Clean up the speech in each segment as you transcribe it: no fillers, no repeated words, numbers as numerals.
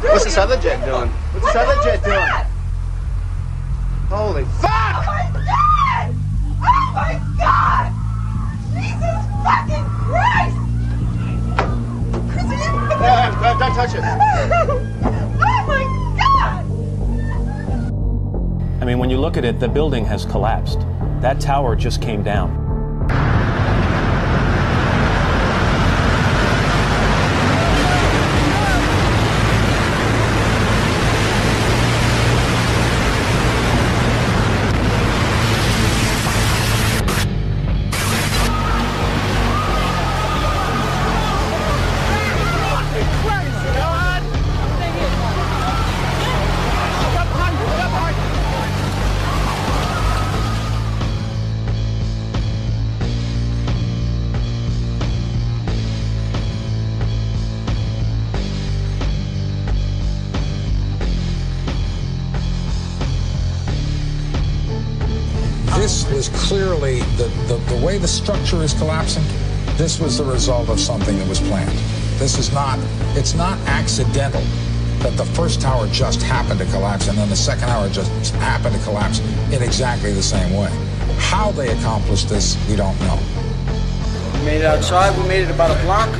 What's this other jet doing? What's this other jet doing? Holy fuck! Oh my God! Oh my God! Jesus fucking Christ! Don't touch it. Oh my God! I mean, when you look at it, the building has collapsed. That tower just came down. This is clearly, the way the structure is collapsing, this was the result of something that was planned. This is not, it's not accidental that the first tower just happened to collapse and then the second tower just happened to collapse in exactly the same way. How they accomplished this, we don't know. We made it outside, we made it about a block.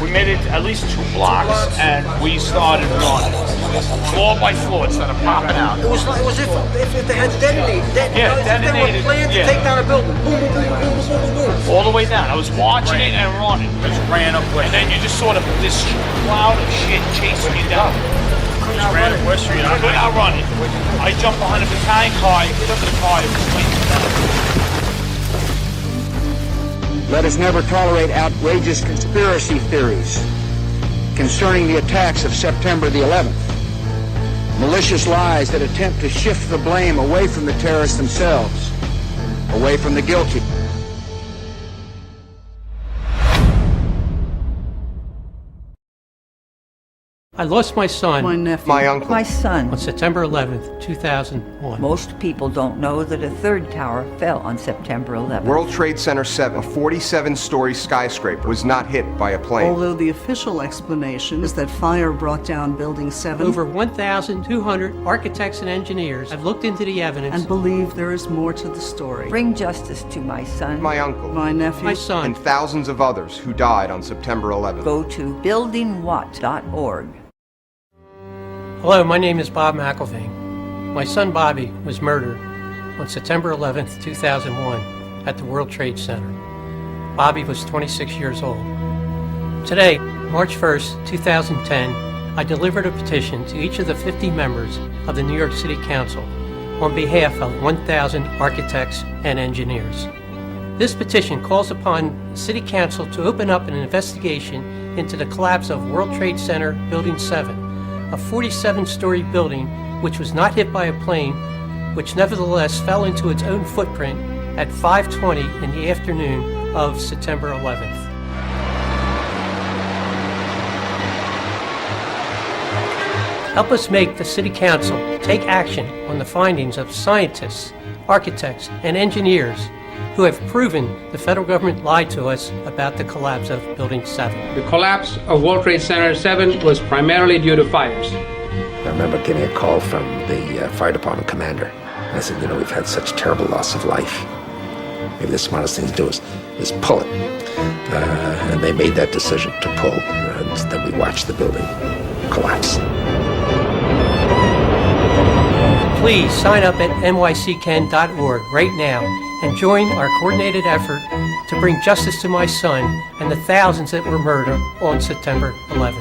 We made it at least 2 blocks, and we started running. Floor by floor, instead of popping out. It was if they had detonated. Yeah, They detonated. were planned to take down a building. Boom, boom, boom, boom, boom, boom, boom. All the way down. I was watching it and running. Just ran up, and then you just sort of this cloud of shit chasing you down. Just ran up West Street. I'm not running. I jumped behind a battalion car. I hit up the car. It was swinging down. Let us never tolerate outrageous conspiracy theories concerning the attacks of September the 11th. Malicious lies that attempt to shift the blame away from the terrorists themselves, away from the guilty. I lost my son, My nephew. My uncle. My son. on September 11th, 2001. Most people don't know that a third tower fell on September 11th. World Trade Center 7, a 47-story skyscraper, was not hit by a plane. Although the official explanation is that fire brought down Building 7. Over 1,200 architects and engineers have looked into the evidence And believe there is more to the story. Bring justice to my son. My uncle, My nephew. my son. and thousands of others who died on September 11th. Go to buildingwhat.org. Hello, my name is Bob McElvain. My son Bobby was murdered on September 11th, 2001 at the World Trade Center. Bobby was 26 years old. Today, March 1st, 2010, I delivered a petition to each of the 50 members of the New York City Council on behalf of 1,000 architects and engineers. This petition calls upon the City Council to open up an investigation into the collapse of World Trade Center Building 7, a 47-story building which was not hit by a plane, which nevertheless fell into its own footprint at 5:20 in the afternoon of September 11th. Help us make the City Council take action on the findings of scientists, architects, and engineers who have proven the federal government lied to us about the collapse of Building 7. The collapse of World Trade Center 7 was primarily due to fires. I remember getting a call from the fire department commander. I said, you know, we've had such terrible loss of life. Maybe the smartest thing to do is pull it. And they made that decision to pull, and then we watched the building collapse. Please sign up at nyckcan.org right now and join our coordinated effort to bring justice to my son and the thousands that were murdered on September 11th.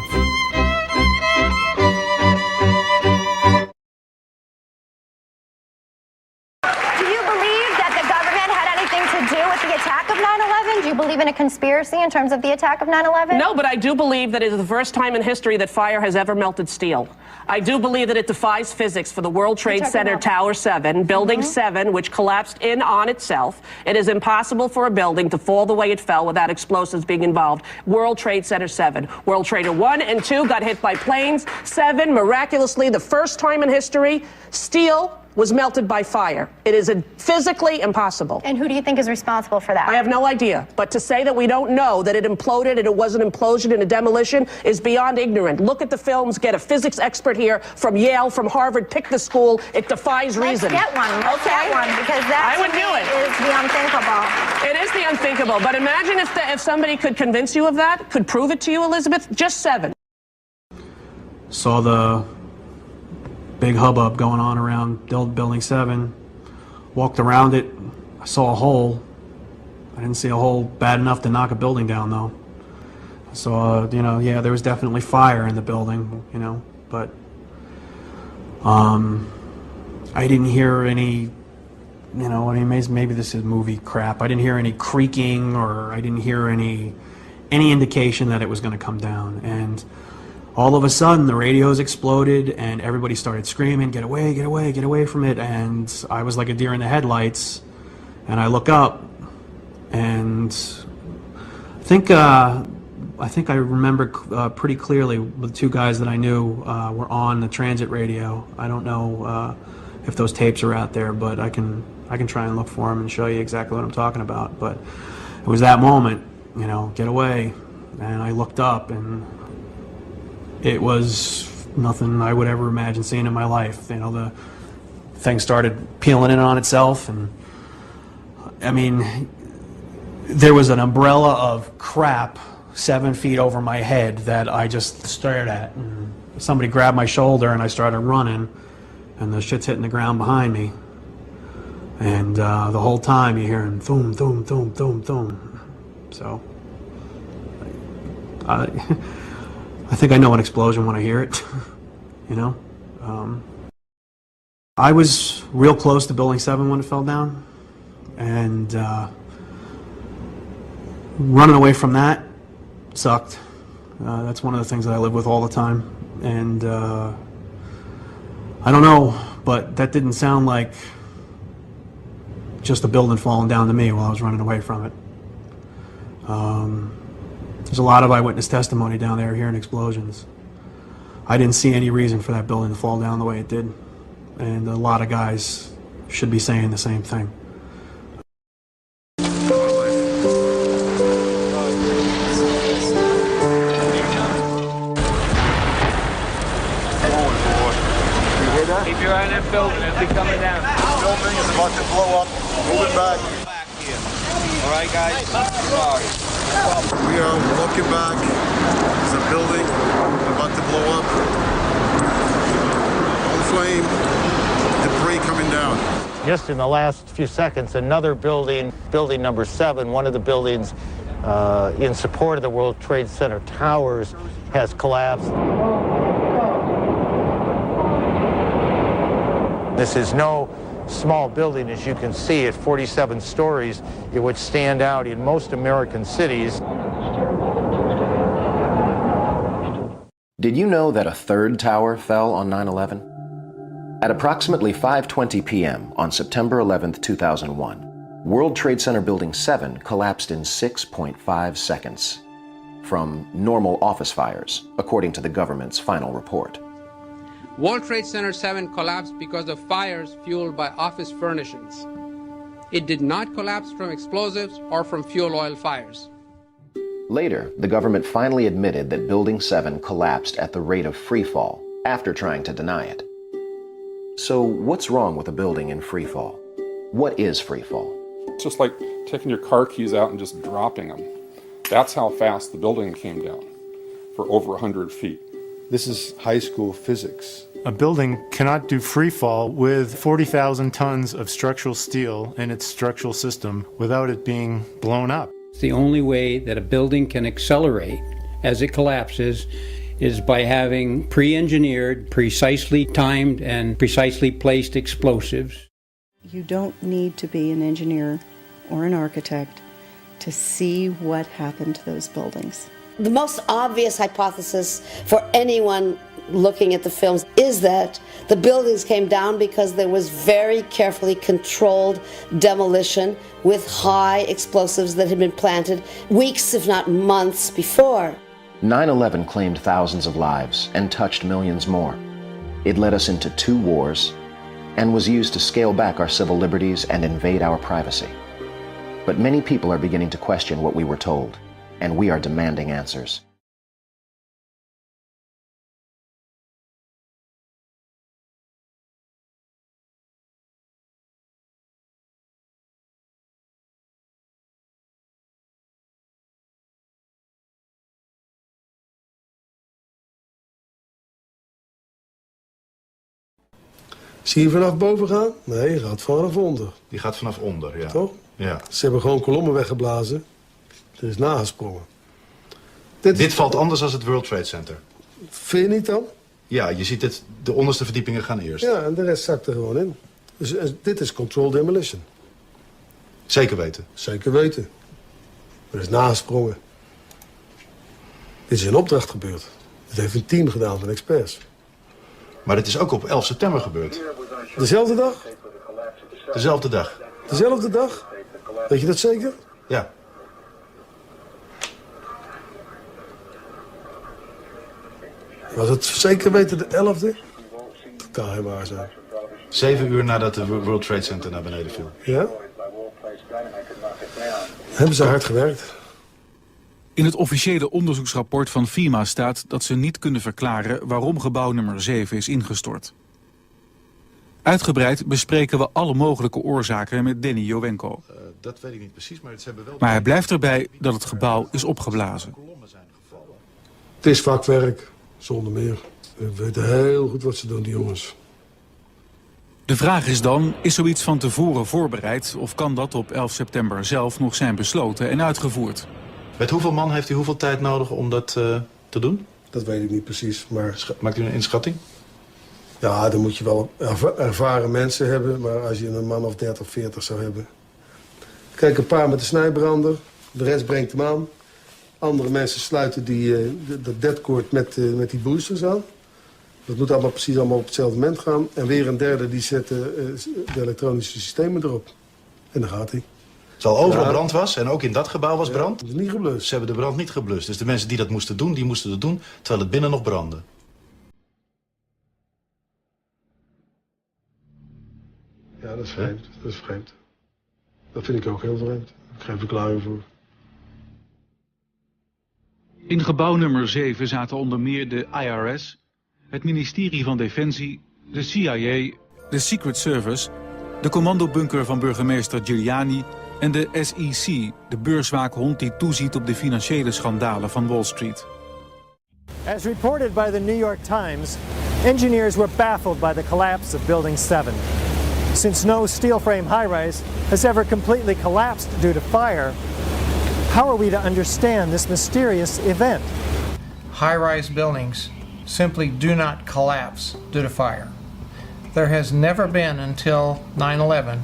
Do you believe that the government had anything to do with the attack of 9/11? Do you believe in a conspiracy in terms of the attack of 9/11? No, but I do believe that it is the first time in history that fire has ever melted steel. I do believe that it defies physics for the World Trade Center Tower 7, Building 7, which collapsed in on itself. It is impossible for a building to fall the way it fell without explosives being involved. World Trade Center 7. World Trader 1 and 2 got hit by planes. 7, miraculously, the first time in history, steel was melted by fire. It is physically impossible. And who do you think is responsible for that? I have no idea. But to say that we don't know that it imploded and it was an implosion and a demolition is beyond ignorant. Look at the films, get a physics expert here from Yale, from Harvard, pick the school. It defies reason. Let's get one. Let's get one, because that I would do it. Is the unthinkable. It is the unthinkable. But imagine if somebody could convince you of that, could prove it to you, Elizabeth. Just 7. Saw the big hubbub going on around Building 7, walked around it, I saw a hole. I didn't see a hole bad enough to knock a building down, though. So, you know, yeah, there was definitely fire in the building, you know, but I didn't hear any, you know, I mean, maybe this is movie crap. I didn't hear any creaking, or I didn't hear any indication that it was going to come down. And all of a sudden, the radios exploded, and everybody started screaming, "Get away, get away, get away from it!" And I was like a deer in the headlights, and I look up, and I think I remember pretty clearly the 2 guys that I knew were on the transit radio. I don't know if those tapes are out there, but I can try and look for them and show you exactly what I'm talking about. But it was that moment, you know, get away, and I looked up, and it was nothing I would ever imagine seeing in my life. You know, the thing started peeling in on itself, and I mean, there was an umbrella of crap 7 feet over my head that I just stared at. And somebody grabbed my shoulder, and I started running, and the shit's hitting the ground behind me. And the whole time you're hearing thum, thum, thum, thum, thum. So I think I know an explosion when I hear it, you know. I was real close to Building 7 when it fell down, and running away from that sucked. That's one of the things that I live with all the time, and I don't know, but that didn't sound like just a building falling down to me while I was running away from it. There's a lot of eyewitness testimony down there hearing explosions. I didn't see any reason for that building to fall down the way it did, and a lot of guys should be saying the same thing. Keep your eye on that building. It'll be coming down. Building is about to blow up. Moving back. All right, guys. Sorry. We are looking back. There's a building about to blow up. On flame. Debris coming down. Just in the last few seconds, another building, building number 7, one of the buildings in support of the World Trade Center towers, has collapsed. This is no small building, as you can see, at 47 stories. It would stand out in most American cities. Did you know that a 3rd tower fell on 9/11? At approximately 5:20 p.m. on September 11, 2001, World Trade Center Building 7 collapsed in 6.5 seconds from normal office fires, according to the government's final report. World Trade Center 7 collapsed because of fires fueled by office furnishings. It did not collapse from explosives or from fuel oil fires. Later, the government finally admitted that Building 7 collapsed at the rate of free fall, after trying to deny it. So what's wrong with a building in free fall? What is free fall? It's just like taking your car keys out and just dropping them. That's how fast the building came down, for over 100 feet. This is high school physics. A building cannot do free fall with 40,000 tons of structural steel in its structural system without it being blown up. The only way that a building can accelerate as it collapses is by having pre-engineered, precisely timed, and precisely placed explosives. You don't need to be an engineer or an architect to see what happened to those buildings. The most obvious hypothesis for anyone looking at the films is that the buildings came down because there was very carefully controlled demolition with high explosives that had been planted weeks, if not months, before. 9/11 claimed thousands of lives and touched millions more. It led us into 2 wars, and was used to scale back our civil liberties and invade our privacy. But many people are beginning to question what we were told, and we are demanding answers. Zie je vanaf boven gaan? Nee, je gaat vanaf onder. Die gaat vanaf onder, ja. Toch? Ja. Ze hebben gewoon kolommen weggeblazen. Er is nagesprongen. Dit valt anders dan het World Trade Center. Vind je niet dan? Ja, je ziet het, de onderste verdiepingen gaan eerst. Ja, en de rest zakt er gewoon in. Dus dit is controlled demolition. Zeker weten? Zeker weten. Er is nagesprongen. Dit is in opdracht gebeurd. Dit heeft een team gedaan van experts. Maar dit is ook op 11 september gebeurd. Dezelfde dag? Dezelfde dag. Dezelfde dag? Weet je dat zeker? Ja. Was het zeker weten de 11e? Dat kan geen waar zijn. 7 uur nadat de World Trade Center naar beneden viel. Ja? Hebben ze hard gewerkt. In het officiële onderzoeksrapport van FEMA staat dat ze niet kunnen verklaren waarom gebouw nummer 7 is ingestort. Uitgebreid bespreken we alle mogelijke oorzaken met 𝐂𝐤𝐤𝐤𝐤𝐤. Dat weet ik niet precies, maar ze hebben wel... Maar hij blijft erbij dat het gebouw is opgeblazen. Het is vakwerk, zonder meer. We weten heel goed wat ze doen, die jongens. De vraag is dan, is zoiets van tevoren voorbereid of kan dat op 11 september zelf nog zijn besloten en uitgevoerd? Met hoeveel man heeft u hoeveel tijd nodig om dat te doen? Dat weet ik niet precies, maar... Maakt u een inschatting? Ja, dan moet je wel ervaren mensen hebben, maar als je een man of 30, 40 zou hebben... Kijk, een paar met de snijbrander, de rest brengt hem aan. Andere mensen sluiten dat deadcord met die boosters aan. Dat moet allemaal precies op hetzelfde moment gaan. En weer een derde die zet de elektronische systemen erop. En dan gaat hij. Terwijl overal brand was en ook in dat gebouw was brand? Dat is niet geblust. Ze hebben de brand niet geblust. Dus de mensen die dat moesten doen, die moesten het doen terwijl het binnen nog brandde. Ja, dat is vreemd. Dat is vreemd. Dat vind ik ook heel vreemd. Ik heb geen verklaring voor. In gebouw nummer 7 zaten onder meer de IRS, het ministerie van Defensie, de CIA, de Secret Service, de commandobunker van burgemeester Giuliani en de SEC, de beurswaakhond die toeziet op de financiële schandalen van Wall Street. As reported by the New York Times, engineers were baffled by the collapse of Building 7. Since no steel frame high-rise has ever completely collapsed due to fire, how are we to understand this mysterious event? High-rise buildings simply do not collapse due to fire. There has never been until 9/11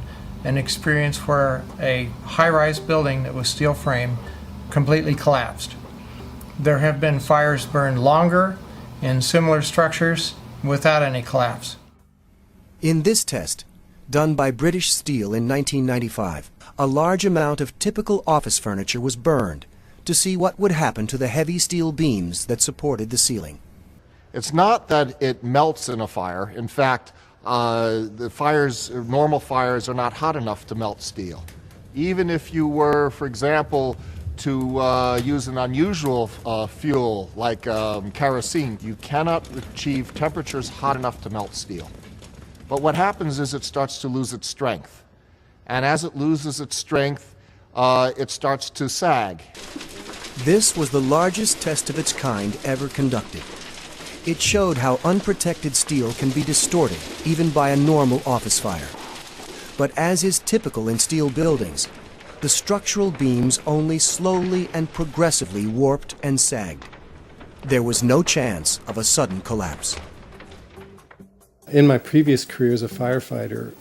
an experience where a high-rise building that was steel frame completely collapsed. There have been fires burned longer in similar structures without any collapse. In this test, done by British Steel in 1995, a large amount of typical office furniture was burned to see what would happen to the heavy steel beams that supported the ceiling. It's not that it melts in a fire. In fact, the fires, normal fires, are not hot enough to melt steel. Even if you were, for example, to use an unusual fuel like kerosene, you cannot achieve temperatures hot enough to melt steel. But what happens is it starts to lose its strength. And as it loses its strength, it starts to sag. This was the largest test of its kind ever conducted. It showed how unprotected steel can be distorted, even by a normal office fire. But as is typical in steel buildings, the structural beams only slowly and progressively warped and sagged. There was no chance of a sudden collapse. In my previous career as a firefighter,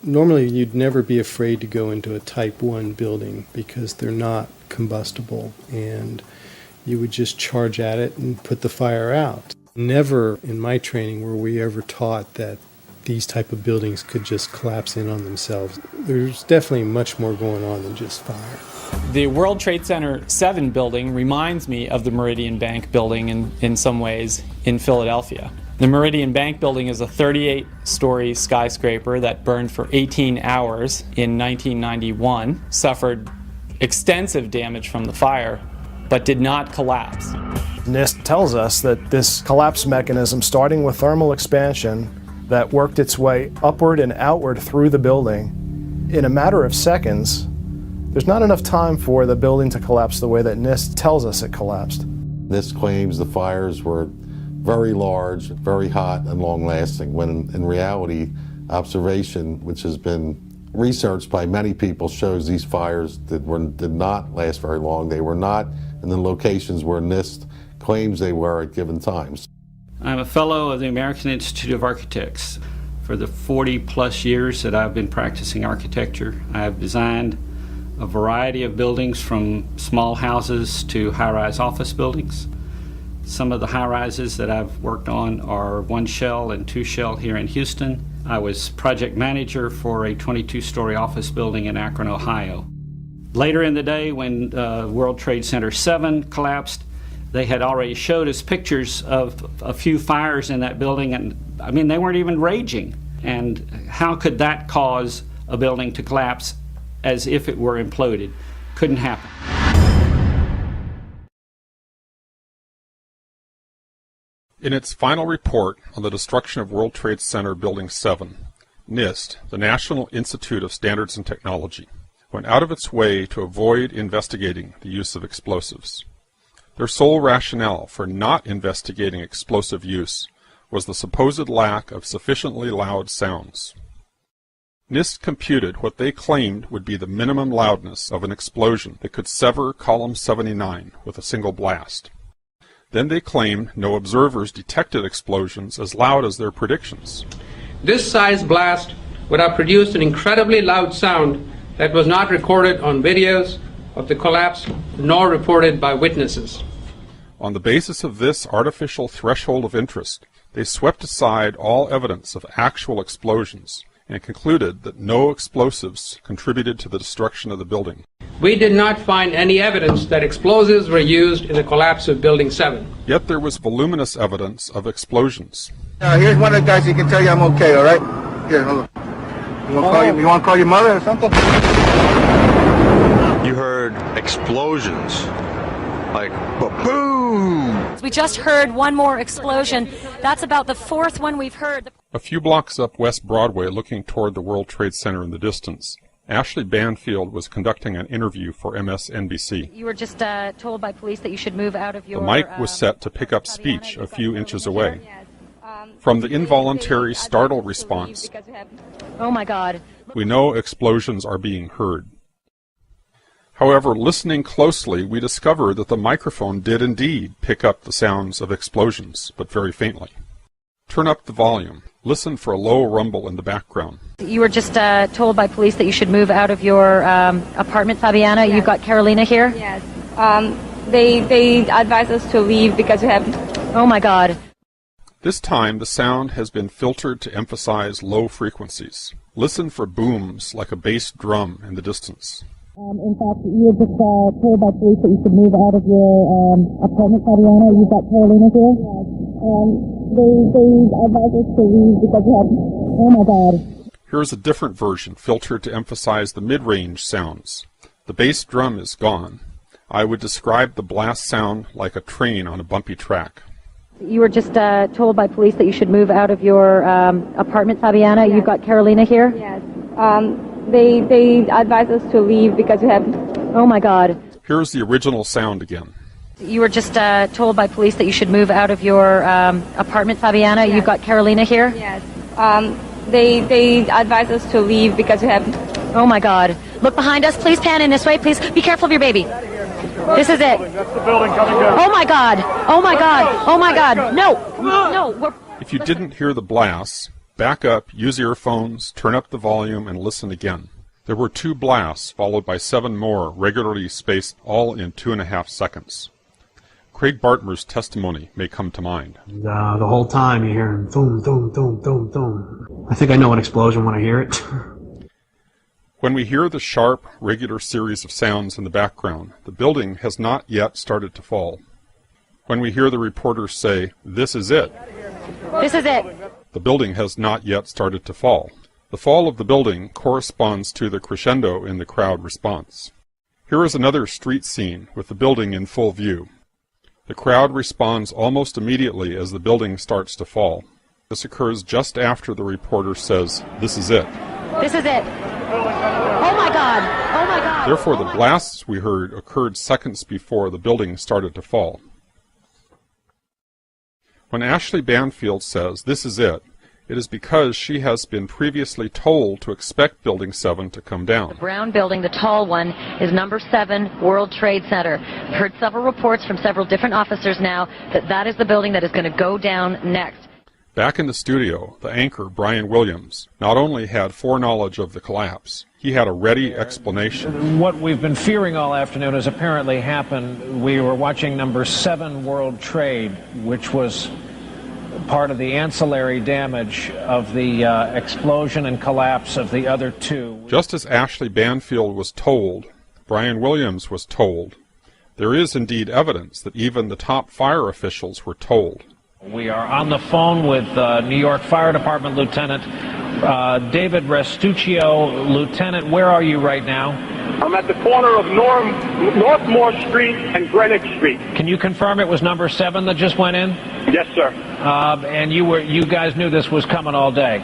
normally you'd never be afraid to go into a Type 1 building because they're not combustible, and you would just charge at it and put the fire out. Never in my training were we ever taught that these type of buildings could just collapse in on themselves. There's definitely much more going on than just fire. The World Trade Center 7 building reminds me of the Meridian Bank building in some ways in Philadelphia. The Meridian Bank building is a 38-story skyscraper that burned for 18 hours in 1991, suffered extensive damage from the fire, but did not collapse. NIST tells us that this collapse mechanism, starting with thermal expansion, that worked its way upward and outward through the building, in a matter of seconds, there's not enough time for the building to collapse the way that NIST tells us it collapsed. NIST claims the fires were very large, very hot, and long-lasting, when in reality, observation, which has been researched by many people, shows these fires did not last very long. They were not in the locations where NIST claims they were at given times. I'm a fellow of the American Institute of Architects. For the 40-plus years that I've been practicing architecture, I have designed a variety of buildings from small houses to high-rise office buildings. Some of the high-rises that I've worked on are 1 shell and 2 shell here in Houston. I was project manager for a 22-story office building in Akron, Ohio. Later in the day, when World Trade Center 7 collapsed, they had already showed us pictures of a few fires in that building, and I mean, they weren't even raging. And how could that cause a building to collapse as if it were imploded? Couldn't happen. In its final report on the destruction of World Trade Center Building 7, NIST, the National Institute of Standards and Technology, went out of its way to avoid investigating the use of explosives. Their sole rationale for not investigating explosive use was the supposed lack of sufficiently loud sounds. NIST computed what they claimed would be the minimum loudness of an explosion that could sever column 79 with a single blast. Then they claimed no observers detected explosions as loud as their predictions. This size blast would have produced an incredibly loud sound that was not recorded on videos of the collapse nor reported by witnesses. On the basis of this artificial threshold of interest, they swept aside all evidence of actual explosions and concluded that no explosives contributed to the destruction of the building. We did not find any evidence that explosives were used in the collapse of Building 7. Yet there was voluminous evidence of explosions. Here's one of the guys who can tell you I'm okay, all right? Here, hold on. You want to call your mother or something? You heard explosions, like boom! We just heard one more explosion. That's about the 4th one we've heard. A few blocks up West Broadway, looking toward the World Trade Center in the distance, Ashley Banfield was conducting an interview for MSNBC. You were just told by police that you should move out of your... The mic was set to pick up speech a few inches away. From the involuntary startle response, oh my God, we know explosions are being heard. However, listening closely, we discover that the microphone did indeed pick up the sounds of explosions, but very faintly. Turn up the volume. Listen for a low rumble in the background. you were just told by police that you should move out of your apartment, Fabiana. Yes. You've got Carolina here? Yes. They advised us to leave because we have... Oh my God. This time the sound has been filtered to emphasize low frequencies. Listen for booms like a bass drum in the distance. In fact, you were just told by police that you should move out of your apartment, Fabiana. You've got Carolina here? Yes. They advised us to leave because we have... Oh my God. Here's a different version filtered to emphasize the mid-range sounds. The bass drum is gone. I would describe the blast sound like a train on a bumpy track. You were just told by police that you should move out of your apartment, Fabiana. Yes. You've got Carolina here? Yes. They advised us to leave because we have... Oh my God. Here's the original sound again. You were just told by police that you should move out of your apartment, Fabiana. Yes. You've got Carolina here? Yes. They advised us to leave because we have... Oh my God. Look behind us. Please pan in this way. Please be careful of your baby. This is it. That's the building coming down. Oh my God. Oh my God. Oh my God. No. No. If you didn't hear the blasts, back up, use earphones, turn up the volume, and listen again. There were 2 blasts, followed by 7 more, regularly spaced, all in 2.5 seconds. Craig Bartmer's testimony may come to mind. The whole time you hear boom, boom, boom, boom, boom. I think I know an explosion when I hear it. When we hear the sharp, regular series of sounds in the background, the building has not yet started to fall. When we hear the reporters say, "This is it," This is it. The building has not yet started to fall. The fall of the building corresponds to the crescendo in the crowd response. Here is another street scene with the building in full view. The crowd responds almost immediately as the building starts to fall. This occurs just after the reporter says, "This is it." This is it. Oh my God. Oh my God. Therefore, the blasts we heard occurred seconds before the building started to fall. When Ashley Banfield says, "This is it," it is because she has been previously told to expect Building 7 to come down. The brown building, the tall one, is number 7 World Trade Center. I've heard several reports from several different officers now that that is the building that is going to go down next. Back in the studio, the anchor, Brian Williams, not only had foreknowledge of the collapse, he had a ready explanation. What we've been fearing all afternoon has apparently happened. We were watching number 7 World Trade, which was part of the ancillary damage of the explosion and collapse of the other two. Just as Ashley Banfield was told, Brian Williams was told. There is indeed evidence that even the top fire officials were told. We are on the phone with New York Fire Department Lieutenant David Restuccio. Lieutenant, where are you right now? I'm at the corner of Northmore Street and Greenwich Street. Can you confirm it was number 7 that just went in? Yes, sir. And you guys knew this was coming all day?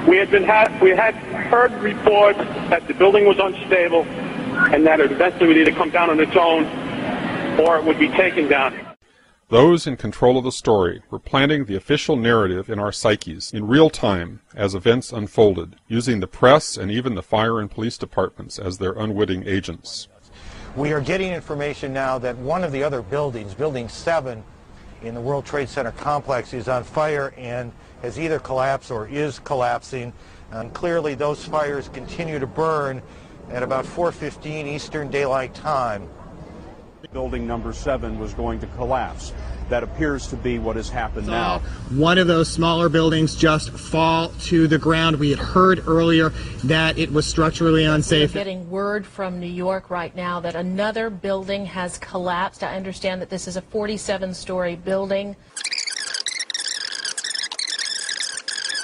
We had heard reports that the building was unstable and that it eventually would either come down on its own or it would be taken down. Those in control of the story were planting the official narrative in our psyches in real time as events unfolded, using the press and even the fire and police departments as their unwitting agents. We are getting information now that one of the other buildings, Building 7 in the World Trade Center complex, is on fire and has either collapsed or is collapsing. And clearly those fires continue to burn at about 4:15 Eastern Daylight Time. Building number 7 was going to collapse. That appears to be what has happened now. One of those smaller buildings just fall to the ground. We had heard earlier that it was structurally unsafe. We're getting word from New York right now that another building has collapsed. I understand that this is a 47-story building.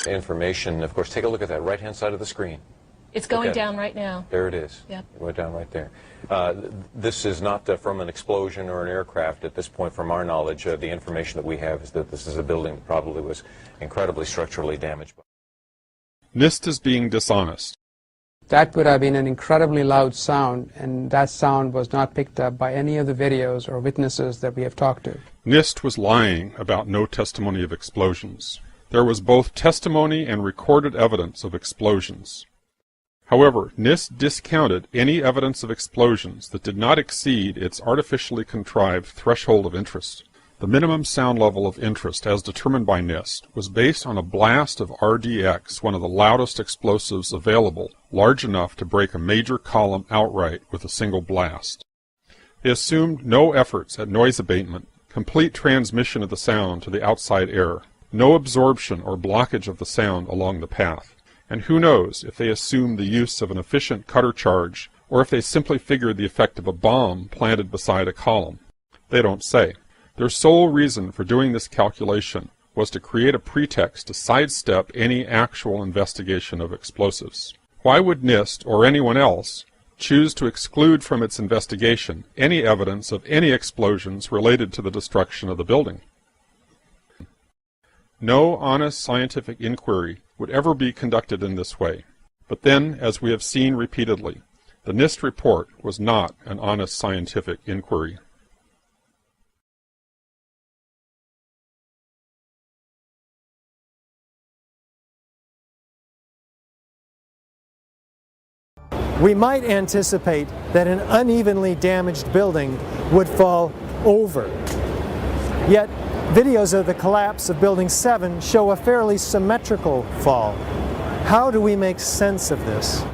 Information, of course, take a look at that right-hand side of the screen. It's going down right now. There it is. Yep. It went down right there. This is not from an explosion or an aircraft at this point, from our knowledge. The information that we have is that this is a building that probably was incredibly structurally damaged. NIST is being dishonest. That would have been an incredibly loud sound, and that sound was not picked up by any of the videos or witnesses that we have talked to. NIST was lying about no testimony of explosions. There was both testimony and recorded evidence of explosions. However, NIST discounted any evidence of explosions that did not exceed its artificially contrived threshold of interest. The minimum sound level of interest, as determined by NIST, was based on a blast of RDX, one of the loudest explosives available, large enough to break a major column outright with a single blast. They assumed no efforts at noise abatement, complete transmission of the sound to the outside air, no absorption or blockage of the sound along the path. And who knows if they assumed the use of an efficient cutter charge, or if they simply figured the effect of a bomb planted beside a column. They don't say. Their sole reason for doing this calculation was to create a pretext to sidestep any actual investigation of explosives. Why would NIST, or anyone else, choose to exclude from its investigation any evidence of any explosions related to the destruction of the building? No honest scientific inquiry would ever be conducted in this way. But then, as we have seen repeatedly, the NIST report was not an honest scientific inquiry. We might anticipate that an unevenly damaged building would fall over. Yet, videos of the collapse of Building 7 show a fairly symmetrical fall. How do we make sense of this?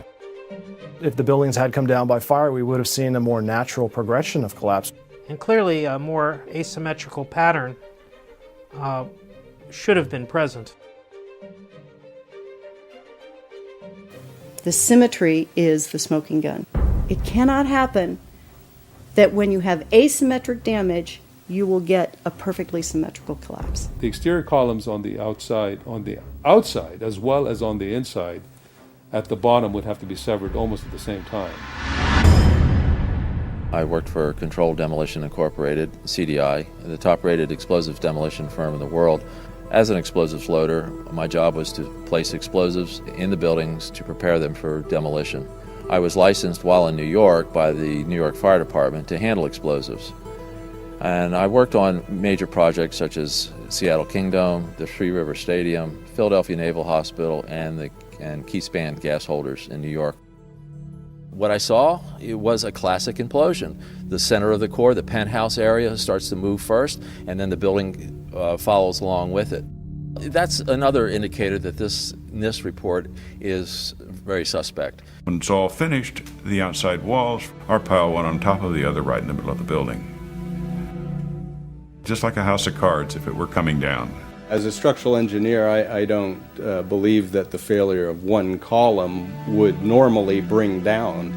If the buildings had come down by fire, we would have seen a more natural progression of collapse. And clearly a more asymmetrical pattern should have been present. The symmetry is the smoking gun. It cannot happen that when you have asymmetric damage, you will get a perfectly symmetrical collapse. The exterior columns on the outside as well as on the inside at the bottom would have to be severed almost at the same time. I worked for Controlled Demolition Incorporated, CDI, the top-rated explosives demolition firm in the world. As an explosives loader, my job was to place explosives in the buildings to prepare them for demolition. I was licensed while in New York by the New York Fire Department to handle explosives. And I worked on major projects such as Seattle Kingdom, the Three River Stadium, Philadelphia Naval Hospital, and Key Span gas holders in New York. What I saw, it was a classic implosion. The center of the core, the penthouse area, starts to move first, and then the building follows along with it. That's another indicator that this NIST report is very suspect. When it's all finished, the outside walls are piled one on top of the other right in the middle of the building. Just like a house of cards if it were coming down. As a structural engineer, I don't believe that the failure of one column would normally bring down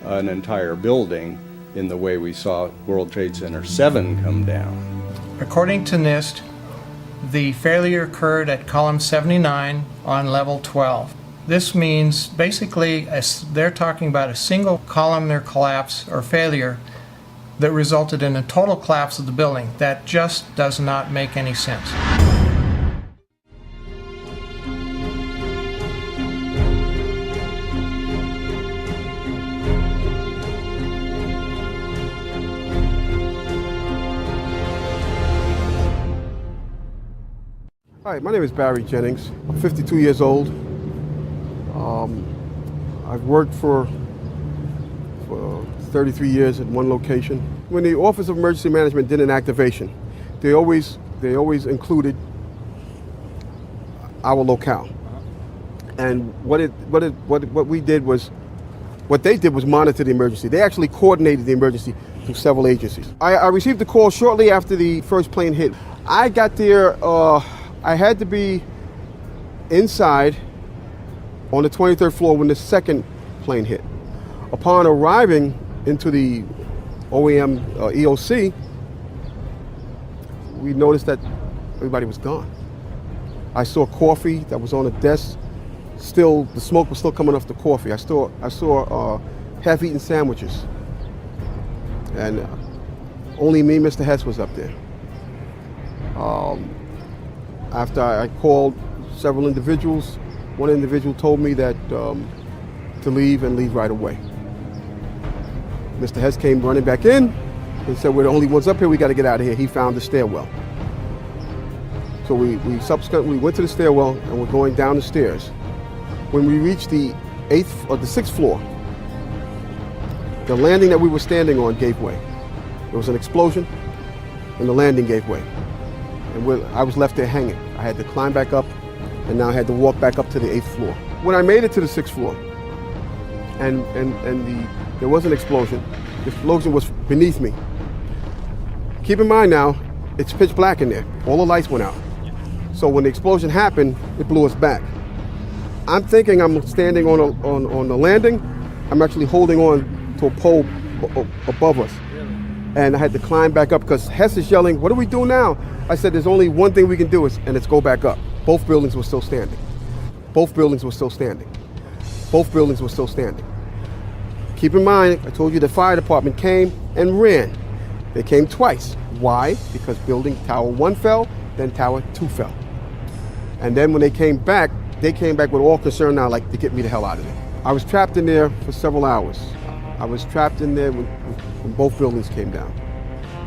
an entire building in the way we saw World Trade Center 7 come down. According to NIST, the failure occurred at column 79 on level 12. This means basically they're talking about a single columnar collapse or failure that resulted in a total collapse of the building. That just does not make any sense. Hi, my name is Barry Jennings. I'm 52 years old. I've worked for 33 years at one location. When the Office of Emergency Management did an activation, they always included our locale. And what they did was monitor the emergency. They actually coordinated the emergency through several agencies. I received the call shortly after the first plane hit. I got there. I had to be inside on the 23rd floor when the second plane hit. Upon arriving into the OEM EOC, we noticed that everybody was gone. I saw coffee that was on the desk. Still, the smoke was still coming off the coffee. I saw half-eaten sandwiches. And only me, Mr. Hess, was up there. After I called several individuals, one individual told me that to leave and leave right away. Mr. Hess came running back in and said, "We're the only ones up here, we got to get out of here." He found the stairwell. So we subsequently went to the stairwell and we're going down the stairs. When we reached the 6th floor, the landing that we were standing on gave way. There was an explosion and the landing gave way. And I was left there hanging. I had to climb back up, and now I had to walk back up to the 8th floor. When I made it to the 6th floor, and there was an explosion. The explosion was beneath me. Keep in mind now, it's pitch black in there. All the lights went out. So when the explosion happened, it blew us back. I'm thinking I'm standing on the landing. I'm actually holding on to a pole above us. And I had to climb back up because Hess is yelling, "What do we do now?" I said, "There's only one thing we can do, and it's go back up." Both buildings were still standing. Both buildings were still standing. Both buildings were still standing. Keep in mind, I told you the fire department came and ran. They came twice. Why? Because building Tower 1 fell, then Tower 2 fell. And then when they came back with all concern now, like, to get me the hell out of there. I was trapped in there for several hours. I was trapped in there when both buildings came down.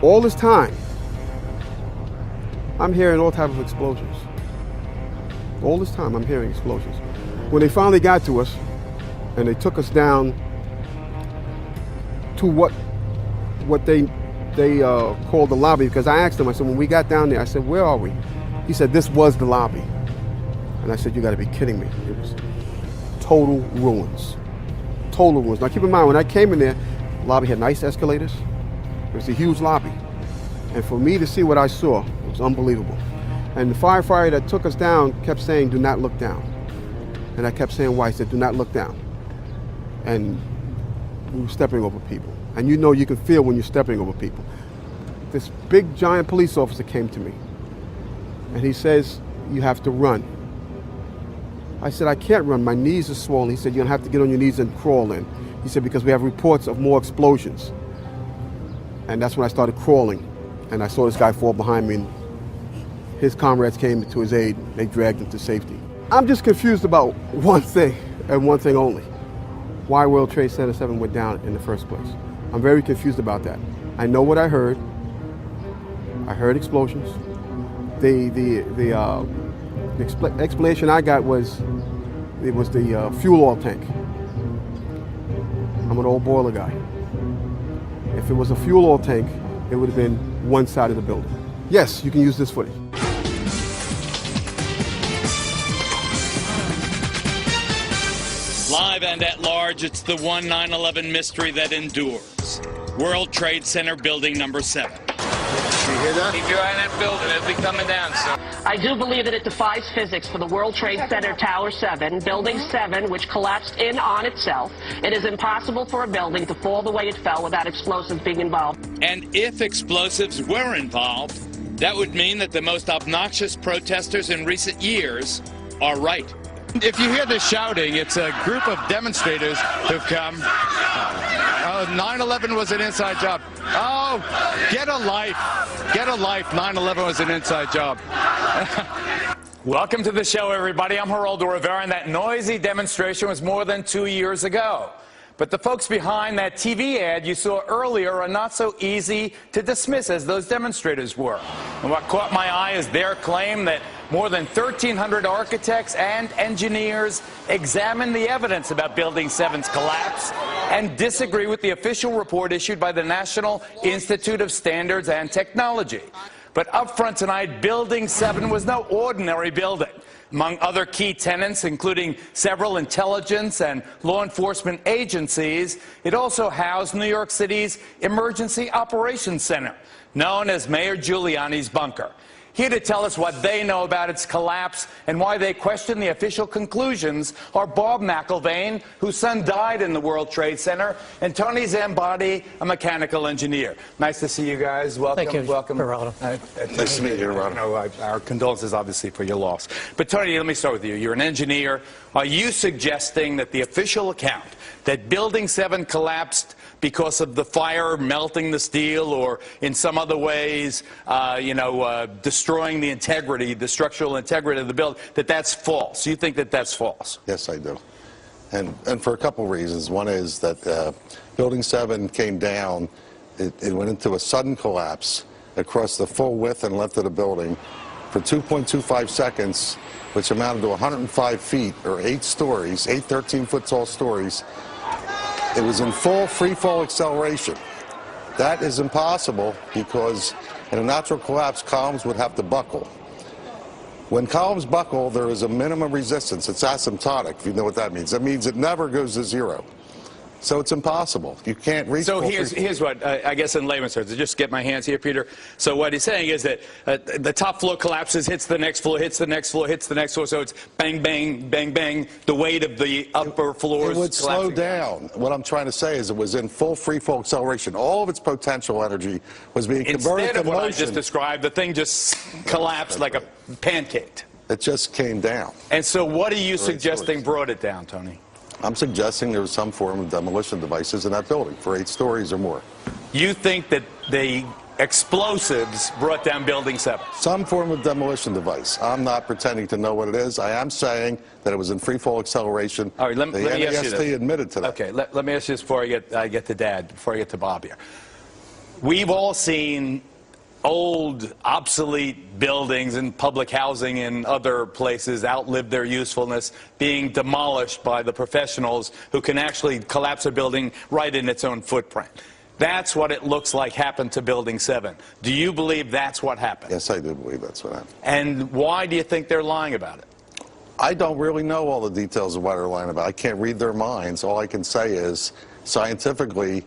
All this time, I'm hearing all types of explosions. All this time, I'm hearing explosions. When they finally got to us, and they took us down to what they called the lobby, because I asked them, I said, when we got down there, I said, "Where are we?" He said, "This was the lobby." And I said, "You gotta be kidding me." It was total ruins. Total ruins. Now keep in mind, when I came in there, the lobby had nice escalators. It was a huge lobby. And for me to see what I saw, it was unbelievable. And the firefighter that took us down kept saying, "Do not look down." And I kept saying, "Why?" He said, "Do not look down." And we were stepping over people. And you know, you can feel when you're stepping over people. this big giant police officer came to me, and he says, "You have to run." I said, "I can't run, my knees are swollen." He said, "You're gonna have to get on your knees and crawl in." He said, "Because we have reports of more explosions." And that's when I started crawling, and I saw this guy fall behind me, and his comrades came to his aid. They dragged him to safety. I'm just confused about one thing, and one thing only. Why World Trade Center 7 went down in the first place. I'm very confused about that. I know what I heard. I heard explosions. The explanation I got was it was the fuel oil tank. I'm an old boiler guy. If it was a fuel oil tank, it would have been one side of the building. Yes, you can use this footage. Live and at large, it's the one 9/11 mystery that endures. World Trade Center building number 7. You hear that? Keep your eye on that building. It'll be coming down soon. I do believe that it defies physics for the World Trade Center Tower 7, Building 7, which collapsed in on itself. It is impossible for a building to fall the way it fell without explosives being involved. And if explosives were involved, that would mean that the most obnoxious protesters in recent years are right. If you hear this shouting, it's a group of demonstrators who've come. 9/11 was an inside job. Oh, get a life. Get a life. 9/11 was an inside job. Welcome to the show, everybody. I'm Geraldo Rivera, and that noisy demonstration was more than 2 years ago. But the folks behind that TV ad you saw earlier are not so easy to dismiss as those demonstrators were. And what caught my eye is their claim that more than 1,300 architects and engineers examined the evidence about Building 7's collapse and disagree with the official report issued by the National Institute of Standards and Technology. But up front tonight, Building 7 was no ordinary building. Among other key tenants, including several intelligence and law enforcement agencies, it also housed New York City's Emergency Operations Center, known as Mayor Giuliani's bunker. Here to tell us what they know about its collapse and why they question the official conclusions are Bob McIlvaine, whose son died in the World Trade Center, and Tony Zambati, a mechanical engineer. Nice to see you guys. Welcome. Thank you, welcome. Geraldo. Nice to meet you, Geraldo. Our condolences, obviously, for your loss. But Tony, let me start with you. You're an engineer. Are you suggesting that the official account that Building 7 collapsed because of the fire melting the steel or in some other ways, destroying the integrity, the structural integrity of the building, that's false? You think that that's false? Yes, I do. And for a couple reasons. One is that Building 7 came down. It went into a sudden collapse across the full width and length of the building for 2.25 seconds, which amounted to 105 feet, or 8 stories, 8 13-foot tall stories. It was in full free-fall acceleration. That is impossible because in a natural collapse, columns would have to buckle. When columns buckle, there is a minimum resistance. It's asymptotic, if you know what that means. That means it never goes to zero. So it's impossible. You can't reach. So here's what, I guess in layman's terms, to just get my hands here, Peter. So what he's saying is that the top floor collapses, hits the next floor, hits the next floor, hits the next floor. So it's bang, bang, bang, bang. The weight of the upper floors. It would slow down. What I'm trying to say is it was in full free fall acceleration. All of its potential energy was being converted to motion. Instead of what I just described, the thing just collapsed like a pancake. It just came down. And so what are you suggesting brought it down, Tony? I'm suggesting there was some form of demolition devices in that building for 8 stories or more. You think that the explosives brought down Building 7? Some form of demolition device. I'm not pretending to know what it is. I am saying that it was in free fall acceleration. All right, let me ask you this. The NAST admitted to that. Okay, let me ask you this before I get to Dad, before I get to Bob here. We've all seen old, obsolete buildings and public housing in other places outlive their usefulness, being demolished by the professionals who can actually collapse a building right in its own footprint. That's what it looks like happened to Building 7. Do you believe that's what happened? Yes, I do believe that's what happened. And why do you think they're lying about it? I don't really know all the details of why they're lying about it. I can't read their minds. All I can say is, scientifically,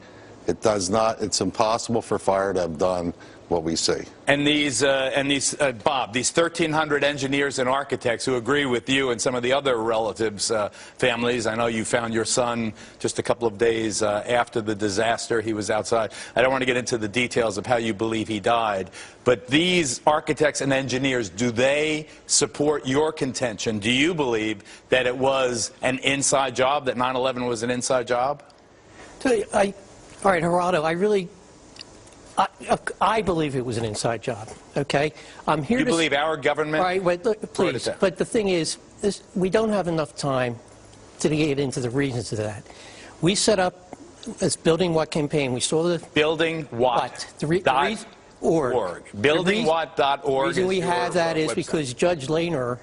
it's impossible for fire to have done what we see. And these, Bob, these 1,300 engineers and architects who agree with you and some of the other relatives' families. I know you found your son just a couple of days after the disaster. He was outside. I don't want to get into the details of how you believe he died. But these architects and engineers, do they support your contention? Do you believe that it was an inside job, that 9/11 was an inside job? All right, Geraldo, I believe it was an inside job, okay? I'm here you believe our government? All right, wait, look, please. But the thing is, we don't have enough time to get into the reasons of that. We set up this Building What campaign. We saw the... Building What? .org. BuildingWhat.org. The reason we have that is because Judge Lehner,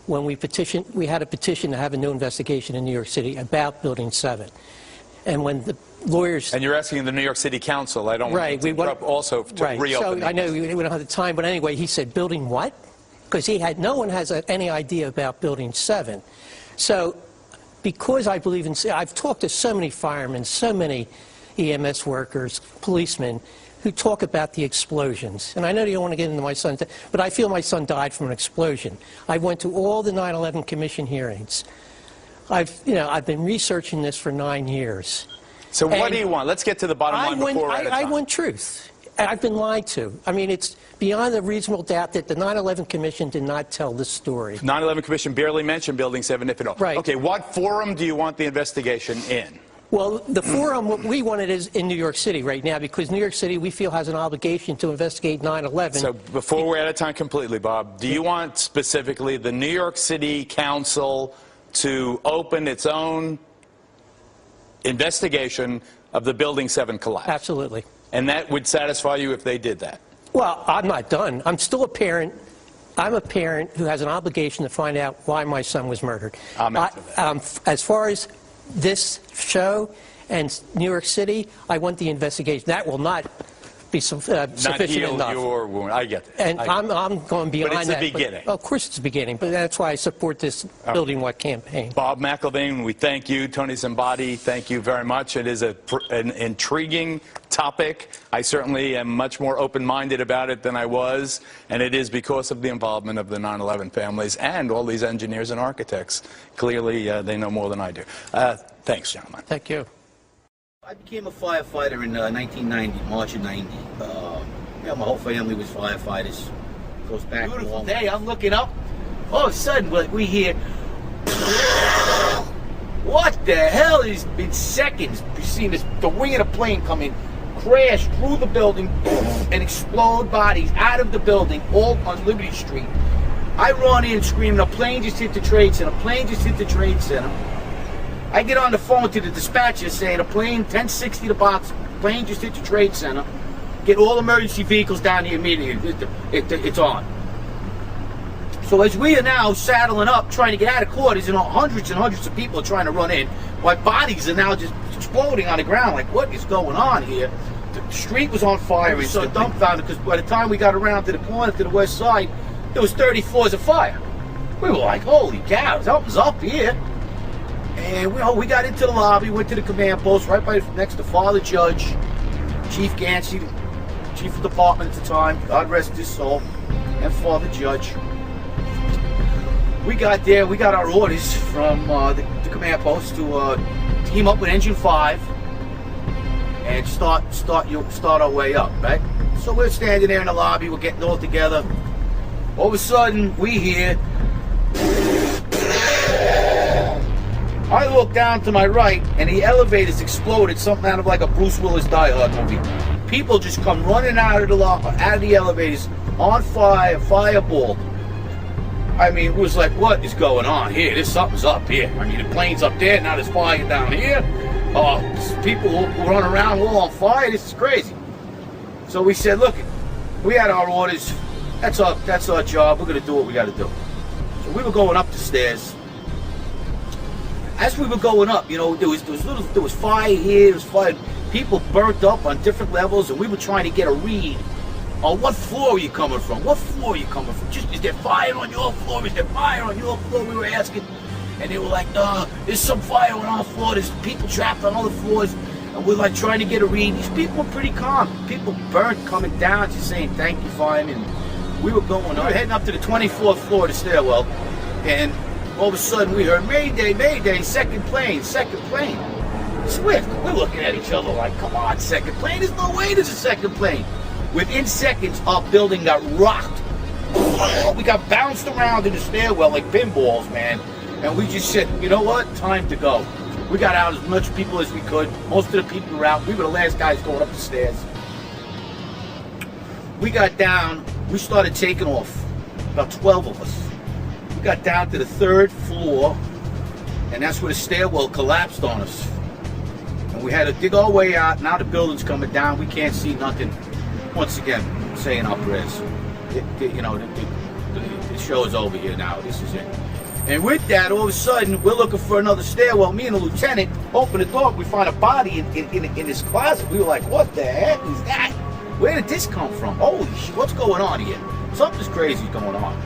when we had a petition to have a new investigation in New York City about Building 7. And when the lawyers... And you're asking the New York City Council. I don't want to interrupt also to reopen. So I know we don't have the time, but anyway, he said, building what? Because no one has any idea about Building 7. So because I believe in... I've talked to so many firemen, so many EMS workers, policemen, who talk about the explosions. And I know you don't want to get into my son's... But I feel my son died from an explosion. I went to all the 9/11 Commission hearings. I've been researching this for 9 years. So what do you want? Let's get to the bottom line before we're out of time. I want truth. I've been lied to. I mean, it's beyond a reasonable doubt that the 9/11 Commission did not tell this story. 9/11 Commission barely mentioned Building 7, if at all. Right. Okay, what forum do you want the investigation in? Well, the forum, what we want it is in New York City right now, because New York City, we feel, has an obligation to investigate 9/11. So before we're out of time completely, Bob, do you want specifically the New York City Council to open its own investigation of the Building 7 collapse? Absolutely. And that would satisfy you if they did that? Well, I'm not done. I'm still a parent. I'm a parent who has an obligation to find out why my son was murdered. As far as this show and New York City, I want the investigation. That will not be sufficient enough. Your wound. I get that. And I'm going beyond that. But it's the beginning. Of course it's the beginning, but that's why I support this Building What campaign. Bob McElveen, we thank you. Tony Zimbardi, thank you very much. It is an intriguing topic. I certainly am much more open-minded about it than I was, and it is because of the involvement of the 9/11 families and all these engineers and architects. Clearly, they know more than I do. Thanks, gentlemen. Thank you. I became a firefighter in 1990, March of 90. My whole family was firefighters. Goes back a long day. I'm looking up. All of a sudden, we hear, what the hell? It's been seconds. You've seen the wing of the plane come in, crash through the building, and explode bodies out of the building, all on Liberty Street. I run in screaming, a plane just hit the Trade Center. A plane just hit the Trade Center. I get on the phone to the dispatcher saying a plane, 1060 the box, plane just hit the Trade Center. Get all emergency vehicles down here immediately. It's on. So as we are now saddling up, trying to get out of quarters, hundreds and hundreds of people are trying to run in, while bodies are now just exploding on the ground. Like, what is going on here? The street was on fire. We were so dumbfounded because by the time we got around to the corner, to the west side, there was 30 floors of fire. We were like, holy cow, something's up here. And we got into the lobby, went to the command post right next to Father Judge, Chief Gansey, Chief of Department at the time, God rest his soul, and Father Judge. We got there, we got our orders from the command post to team up with Engine 5 and start our way up, right? So we're standing there in the lobby, we're getting all together. All of a sudden, we hear... I look down to my right, and the elevators exploded, something out of like a Bruce Willis Die Hard movie. People just come running out of the elevators, on fire, fireball. I mean, it was like, what is going on here? Something's up here. I mean, the plane's up there, now there's fire down here. People run around all on fire. This is crazy. So we said, look, we had our orders. That's our job. We're going to do what we got to do. So we were going up the stairs. As we were going up, there was fire here, there was fire. People burnt up on different levels, and we were trying to get a read on what floor are you coming from? What floor are you coming from? Is there fire on your floor? Is there fire on your floor? We were asking, and they were like, there's some fire on our floor. There's people trapped on other floors. And we're like trying to get a read. These people were pretty calm. People burnt coming down, just saying thank you, fireman. We were going, we were heading up to the 24th floor of the stairwell, and all of a sudden we heard, Mayday, Mayday, second plane, second plane. Swift, we're looking at each other like, come on, second plane, there's no way there's a second plane. Within seconds, our building got rocked. We got bounced around in the stairwell like pinballs, man. And we just said, you know what, time to go. We got out as much people as we could. Most of the people were out. We were the last guys going up the stairs. We got down, we started taking off, about 12 of us. We got down to the 3rd floor, and that's where the stairwell collapsed on us. And we had to dig our way out. Now the building's coming down, we can't see nothing. Once again, saying our prayers. The show is over here now, this is it. And with that, all of a sudden, we're looking for another stairwell. Me and the lieutenant open the door, we find a body in this closet. We were like, what the heck is that? Where did this come from? Holy shit, what's going on here? Something's crazy going on.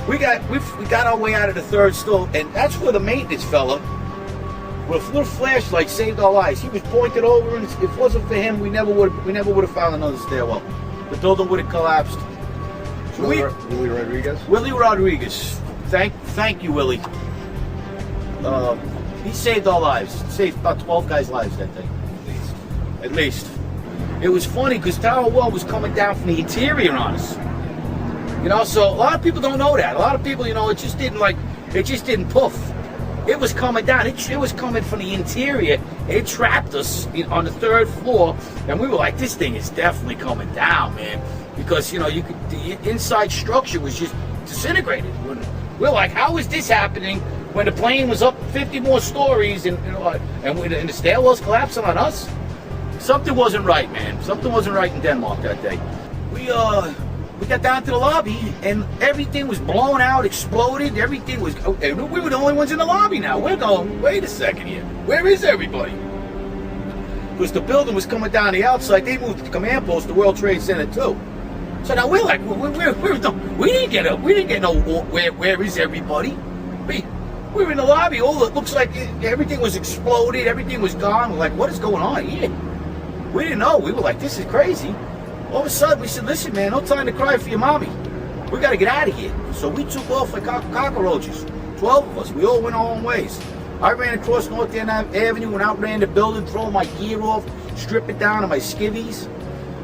We got our way out of the 3rd stool, and that's where the maintenance fella, with a little flashlight, saved our lives. He was pointed over, and if it wasn't for him, we never would have found another stairwell. The building would have collapsed. So Willie Rodriguez? Willie Rodriguez. Thank you, Willie. He saved our lives. He saved about 12 guys' lives that day. At least. It was funny because Tower 1 was coming down from the interior on us. So a lot of people don't know that. A lot of people, it just didn't poof. It was coming down. It was coming from the interior. It trapped us on the 3rd floor, and we were like, this thing is definitely coming down, man. Because, the inside structure was just disintegrated. We're like, how is this happening when the plane was up 50 more stories and the stairwells collapsing on us? Something wasn't right, man. Something wasn't right in Denmark that day. We got down to the lobby, and everything was blown out, exploded. Everything was... And we were the only ones in the lobby now. We're going, wait a second here. Where is everybody? Because the building was coming down the outside. They moved the command post to World Trade Center, too. So now we're like, we didn't get no, where is everybody? We were in the lobby. It looks like everything was exploded. Everything was gone. We're like, what is going on here? We didn't know. We were like, this is crazy. All of a sudden, we said, listen, man, no time to cry for your mommy. We got to get out of here. So we took off like cockroaches. 12 of us. We all went our own ways. I ran across North End Avenue and outran the building, throwing my gear off, stripping down to my skivvies.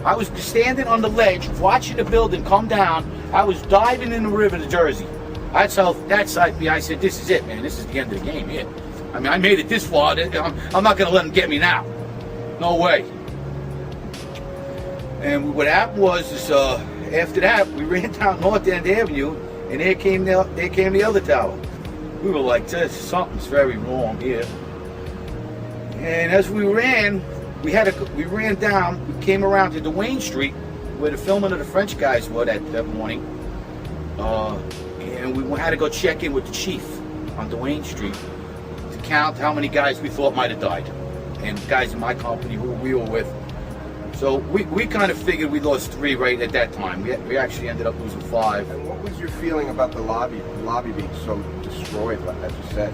I was standing on the ledge, watching the building come down. I was diving in the river to Jersey. That's how that side me. I said, this is it, man. This is the end of the game here. I mean, I made it this far. I'm not going to let them get me now. No way. And what happened was, after that, we ran down North End Avenue, and there came the other tower. We were like, something's very wrong here. And as we ran, we ran down. We came around to Duane Street, where the filming of the French guys were that morning. And we had to go check in with the chief on Duane Street to count how many guys we thought might have died, and guys in my company who we were with. So we kind of figured we lost 3 right at that time. We actually ended up losing 5. And what was your feeling about the lobby being so destroyed, as you said?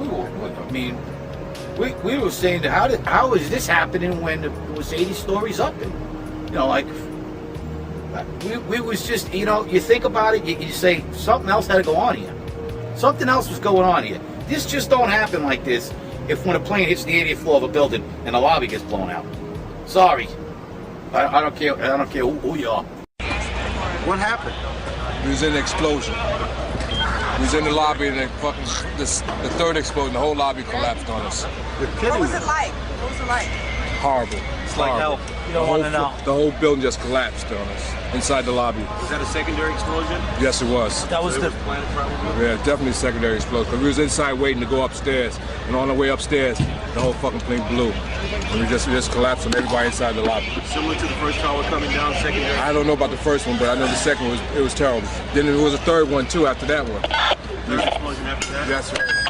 I mean, we were saying, how is this happening when it was 80 stories up? And, like, we was just, you think about it, you say, something else had to go on here. Something else was going on here. This just don't happen like this when a plane hits the 80th floor of a building and the lobby gets blown out. Sorry. I don't care who you are. What happened? We was in an explosion. We was in the lobby and the 3rd explosion, the whole lobby collapsed on us. What was it like? Horrible. It's like hell. You don't want to know. The whole building just collapsed on us inside the lobby. Was that a secondary explosion? Yes, it was. That was the planet probably? Yeah, definitely secondary explosion. Because we was inside waiting to go upstairs, and on the way upstairs, the whole fucking plane blew. And we just collapsed on everybody inside the lobby. Similar to the first tower coming down, secondary? I don't know about the first one, but I know the second one was terrible. Then there was a 3rd one too after that one. 3rd explosion after that? That's right.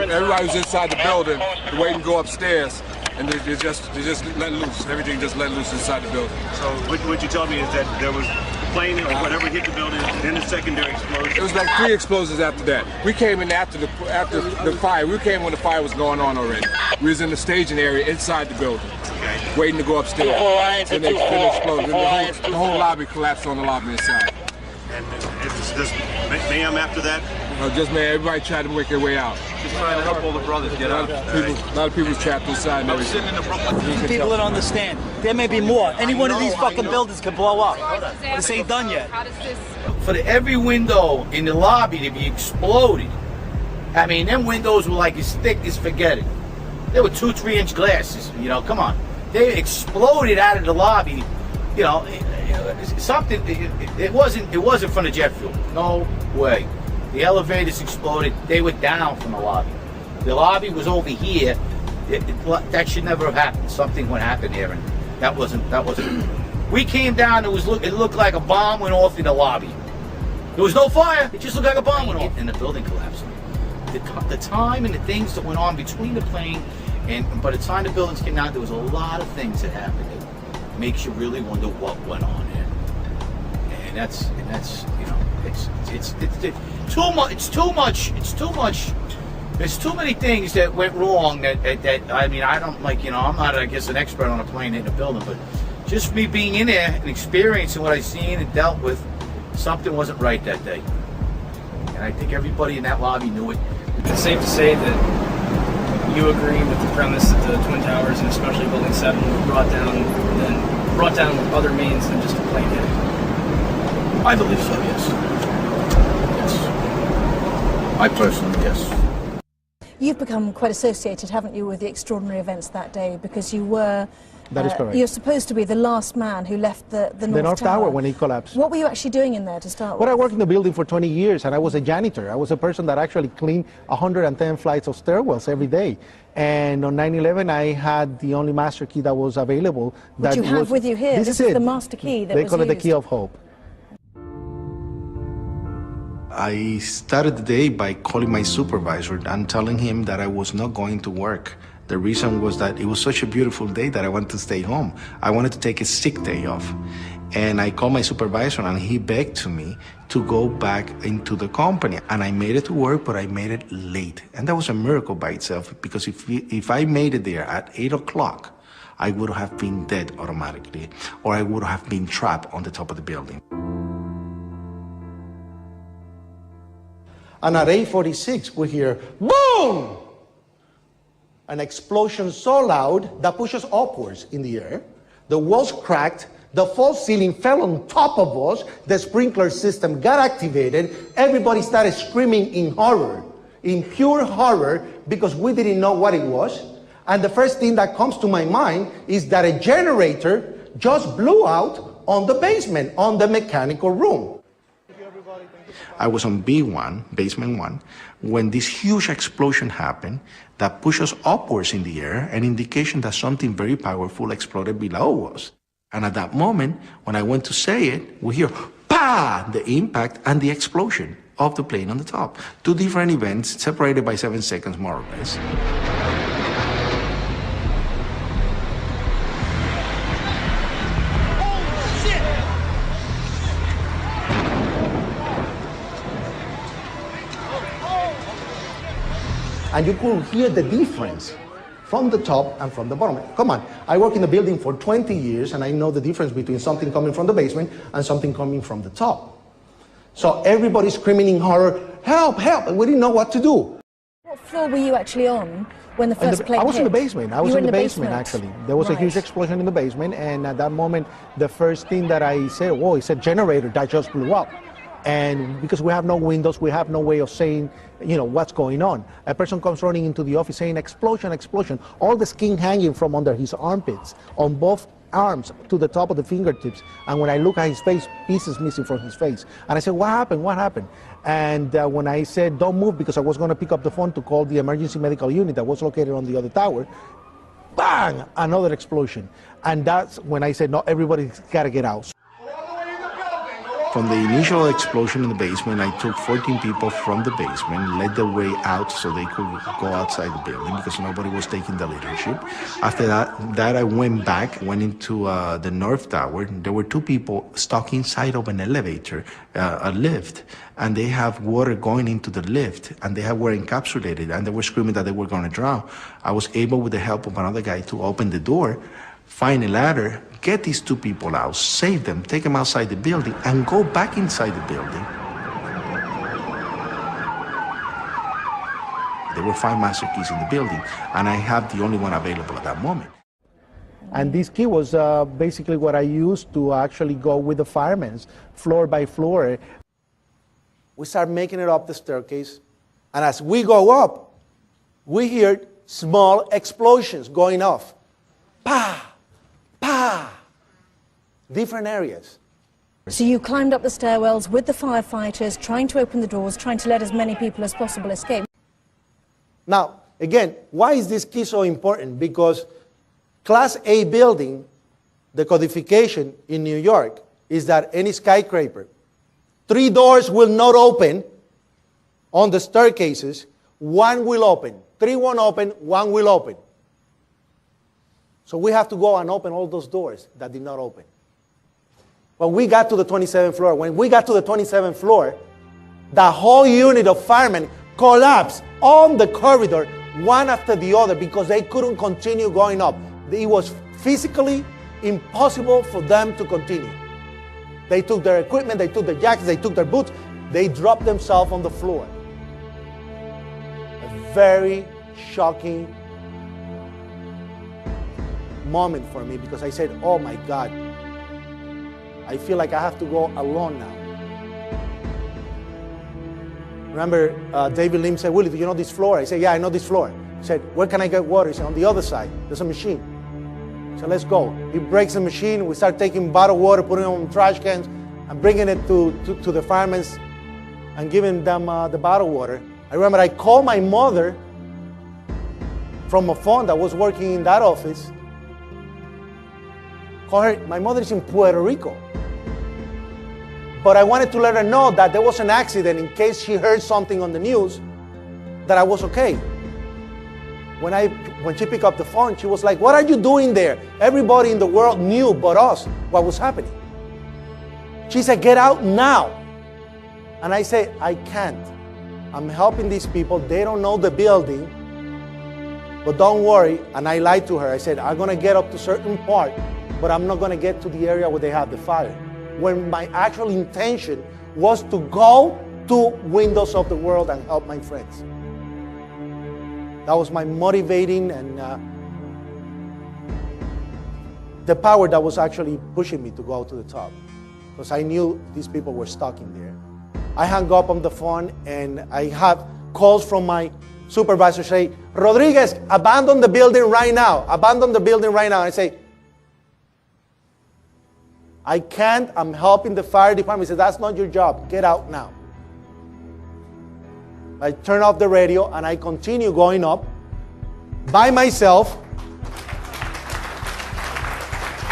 Everybody was inside the building, waiting to go upstairs. And they just let loose. Everything just let loose inside the building. So what you tell me is that there was plane or whatever hit the building, then the secondary explosion? It was like 3 explosions after that. We came in after the fire. We came when the fire was going on already. We was in the staging area inside the building, waiting to go upstairs. Then they exploded. The whole lobby collapsed on the lobby inside. And it's just mayhem after that? Just man, everybody tried to make their way out. Just trying to help all the brothers get out. A lot of people trapped inside. I was sitting in the Brooklyn. People don't understand. There may be more. Any one of these fucking buildings could blow up. This ain't done yet. For every window in the lobby to be exploded, I mean, them windows were like as thick as forget it. They were 2-3 inch glasses. You know, come on. They exploded out of the lobby. You know, something. It wasn't from the jet fuel. No way. The elevators exploded. They were down from the lobby. The lobby was over here. That should never have happened. Something would happen there, and that wasn't. We came down. It looked like a bomb went off in the lobby. There was no fire. It just looked like a bomb went off, and the building collapsed. The time and the things that went on between the plane and by the time the buildings came down, there was a lot of things that happened that makes you really wonder what went on there. And that's you know, it's too much. There's too many things that went wrong that I mean, I don't like, you know, I'm not, I guess, an expert on a plane in a building, but just me being in there and experiencing what I've seen and dealt with, something wasn't right that day. And I think everybody in that lobby knew it. It's safe to say that you agree with the premise that the Twin Towers, and especially Building 7, were brought down with other means than just a plane hit. I believe so, yes. Yes. I personally, yes. You've become quite associated, haven't you, with the extraordinary events that day, because you were... That is correct. You're supposed to be the last man who left the North Tower when it collapsed. What were you actually doing in there to start with? Well, I worked in the building for 20 years, and I was a janitor. I was a person that actually cleaned 110 flights of stairwells every day. And on 9/11, I had the only master key that was available. Which you have with you here. This is the master key that was used. They call it the key of hope. I started the day by calling my supervisor and telling him that I was not going to work. The reason was that it was such a beautiful day that I wanted to stay home. I wanted to take a sick day off. And I called my supervisor and he begged to me to go back into the company. And I made it to work, but I made it late. And that was a miracle by itself, because if I made it there at 8 o'clock, I would have been dead automatically, or I would have been trapped on the top of the building. And at 8:46, we hear, boom! An explosion so loud that pushes upwards in the air. The walls cracked, the false ceiling fell on top of us, the sprinkler system got activated, everybody started screaming in horror, in pure horror, because we didn't know what it was. And the first thing that comes to my mind is that a generator just blew out on the basement, on the mechanical room. I was on B1, basement 1, when this huge explosion happened that pushed us upwards in the air, an indication that something very powerful exploded below us. And at that moment, when I went to say it, we hear, pa! The impact and the explosion of the plane on the top. Two different events separated by 7 seconds, more or less. And you could hear the difference from the top and from the bottom. Come on, I work in the building for 20 years and I know the difference between something coming from the basement and something coming from the top. So everybody's screaming in horror, help, help, and we didn't know what to do. What floor were you actually on when the first plane hit? I was in the basement. I was in the basement, actually. There was a huge Right. explosion in the basement, and at that moment, the first thing that I said, whoa, it's a generator that just blew up. And because we have no windows, we have no way of saying, you know, what's going on. A person comes running into the office saying, explosion, explosion. All the skin hanging from under his armpits, on both arms to the top of the fingertips. And when I look at his face, pieces missing from his face. And I said, what happened? What happened? And when I said, don't move, because I was going to pick up the phone to call the emergency medical unit that was located on the other tower, bang, another explosion. And that's when I said, no, everybody's got to get out. From the initial explosion in the basement, I took 14 people from the basement, led the way out so they could go outside the building because nobody was taking the leadership. After that I went back, went into the North Tower. There were two people stuck inside of an elevator, a lift, and they have water going into the lift, and they were encapsulated, and they were screaming that they were going to drown. I was able, with the help of another guy, to open the door, find a ladder, get these two people out, save them, take them outside the building, and go back inside the building. There were 5 master keys in the building, and I have the only one available at that moment. And this key was basically what I used to actually go with the firemen, floor by floor. We start making it up the staircase, and as we go up, we hear small explosions going off. Pa! Pa! Different areas. So you climbed up the stairwells with the firefighters, trying to open the doors, trying to let as many people as possible escape. Now, again, why is this key so important? Because Class A building, the codification in New York is that any skyscraper, 3 doors will not open on the staircases, 1 will open. 3 won't open, 1 will open. So we have to go and open all those doors that did not open. When we got to the 27th floor, the whole unit of firemen collapsed on the corridor, one after the other, because they couldn't continue going up. It was physically impossible for them to continue. They took their equipment, they took their jackets, they took their boots, they dropped themselves on the floor. A very shocking moment for me, because I said, oh my God, I feel like I have to go alone now. Remember, David Lim said, Willie, do you know this floor? I said, yeah, I know this floor. He said, where can I get water? He said, on the other side, there's a machine. So let's go. He breaks the machine. We start taking bottled water, putting it on trash cans, and bringing it to the firemen and giving them the bottled water. I remember I called my mother from a phone that was working in that office. Call her. My mother is in Puerto Rico. But I wanted to let her know that there was an accident in case she heard something on the news, that I was okay. When she picked up the phone, she was like, what are you doing there? Everybody in the world knew but us what was happening. She said, get out now. And I said, I can't. I'm helping these people. They don't know the building. But don't worry. And I lied to her. I said, I'm going to get up to a certain part, but I'm not going to get to the area where they have the fire. When my actual intention was to go to windows of the world and help my friends. That was my motivating and the power that was actually pushing me to go to the top. Because I knew these people were stuck in there. I hung up on the phone and I had calls from my supervisor saying, Rodriguez, abandon the building right now. Abandon the building right now. And I say, I can't. I'm helping the fire department. He said, that's not your job. Get out now. I turn off the radio and I continue going up by myself,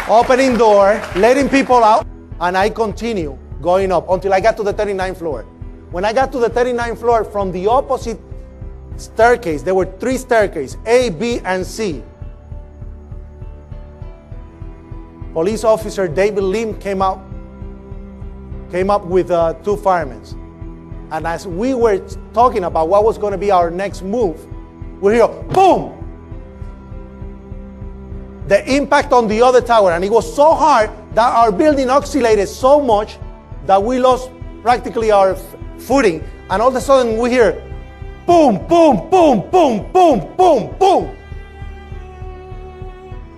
opening door, letting people out, and I continue going up until I got to the 39th floor. When I got to the 39th floor, from the opposite staircase, there were 3 staircases, A, B, and C. Police officer David Lim came up with 2 firemen. And as we were talking about what was going to be our next move, we hear, boom! The impact on the other tower, and it was so hard that our building oscillated so much that we lost practically our footing. And all of a sudden we hear, boom, boom, boom, boom, boom, boom, boom.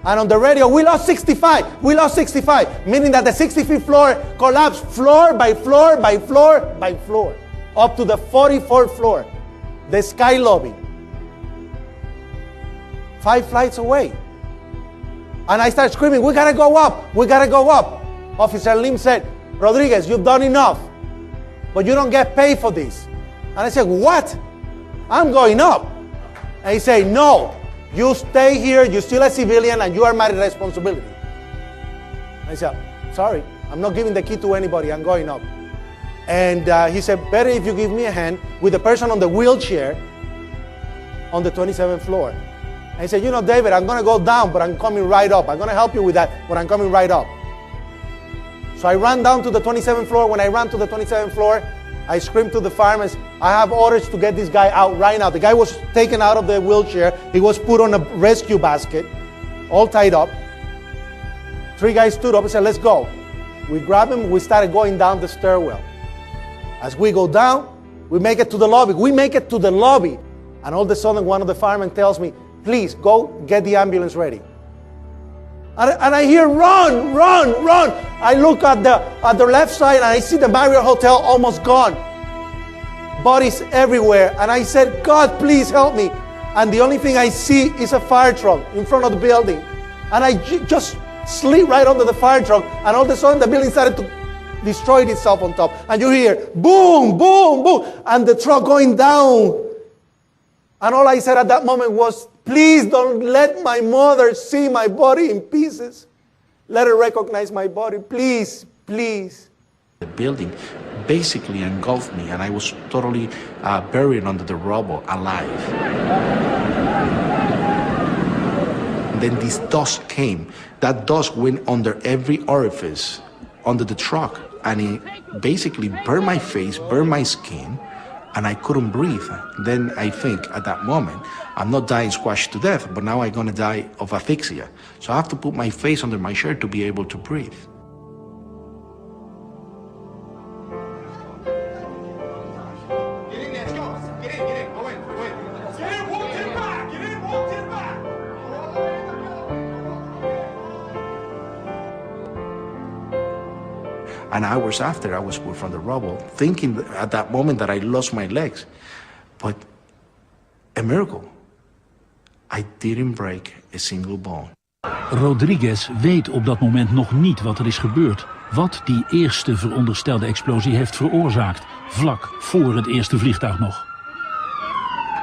And on the radio, we lost 65. We lost 65, meaning that the 65th floor collapsed floor by floor by floor by floor, up to the 44th floor, the sky lobby, 5 flights away. And I started screaming, we gotta go up, we gotta go up. Officer Lim said, Rodriguez, you've done enough, but you don't get paid for this. And I said, what? I'm going up. And he said, no. You stay here, you're still a civilian, and you are my responsibility. I said, sorry, I'm not giving the key to anybody. I'm going up. And he said, better if you give me a hand with the person on the wheelchair on the 27th floor. And he said, you know, David, I'm going to go down, but I'm coming right up. I'm going to help you with that, but I'm coming right up. So I ran down to the 27th floor. When I ran to the 27th floor, I screamed to the firemen, I have orders to get this guy out right now. The guy was taken out of the wheelchair. He was put on a rescue basket, all tied up. 3 guys stood up and said, let's go. We grabbed him. We started going down the stairwell. As we go down, we make it to the lobby. We make it to the lobby. And all of a sudden, one of the firemen tells me, please, go get the ambulance ready. And I hear, run, run, run. I look at the left side and I see the Marriott Hotel almost gone. Bodies everywhere. And I said, God, please help me. And the only thing I see is a fire truck in front of the building. And I just slid right under the fire truck. And all of a sudden the building started to destroy itself on top. And you hear, boom, boom, boom. And the truck going down. And all I said at that moment was, please don't let my mother see my body in pieces. Let her recognize my body, please, please. The building basically engulfed me and I was totally buried under the rubble, alive. And then this dust came. That dust went under every orifice under the truck and it basically burned my face, burned my skin, and I couldn't breathe. Then I think at that moment, I'm not dying squashed to death, but now I'm gonna die of asphyxia. So I have to put my face under my shirt to be able to breathe. And hours after, I was pulled from the rubble, thinking at that moment that I lost my legs. But a miracle. I didn't break a single bone. Rodriguez weet op dat moment nog niet wat er is gebeurd. Wat die eerste veronderstelde explosie heeft veroorzaakt, vlak voor het eerste vliegtuig nog.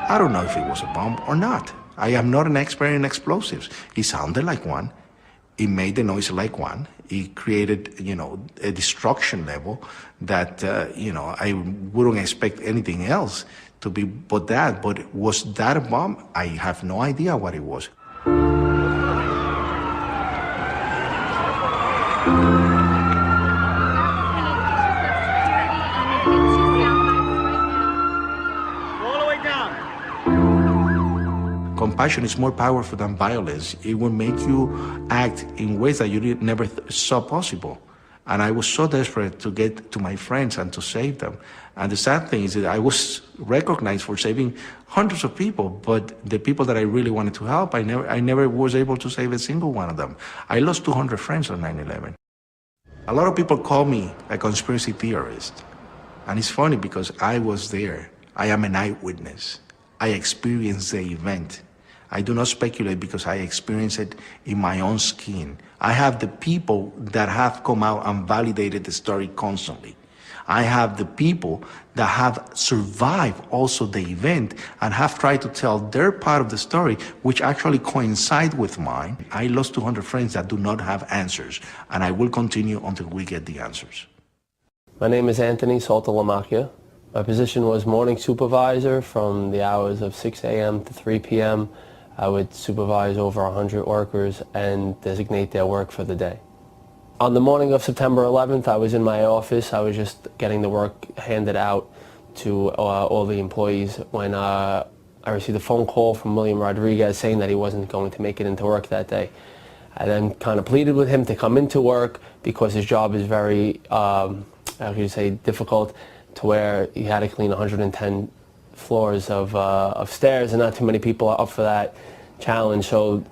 I don't know if it was a bomb or not. I am not an expert in explosives. It sounded like one. It made the noise like one. It created, you know, a destruction level that, you know, I wouldn't expect anything else to be but that. But was that a bomb? I have no idea what it was. Compassion is more powerful than violence. It will make you act in ways that you never saw possible. And I was so desperate to get to my friends and to save them. And the sad thing is that I was recognized for saving hundreds of people, but the people that I really wanted to help, I never was able to save a single one of them. I lost 200 friends on 9/11. A lot of people call me a conspiracy theorist. And it's funny because I was there. I am an eyewitness. I experienced the event. I do not speculate because I experienced it in my own skin. I have the people that have come out and validated the story constantly. I have the people that have survived also the event and have tried to tell their part of the story, which actually coincide with mine. I lost 200 friends that do not have answers, and I will continue until we get the answers. My name is Anthony Saltalamacchia. My position was morning supervisor from the hours of 6 a.m. to 3 p.m. I would supervise over 100 workers and designate their work for the day. On the morning of September 11th, I was in my office. I was just getting the work handed out to all the employees when I received a phone call from William Rodriguez saying that he wasn't going to make it into work that day. I then kind of pleaded with him to come into work because his job is very, how could you say, difficult, to where he had to clean 110 floors of stairs, and not too many people are up for that challenge. So,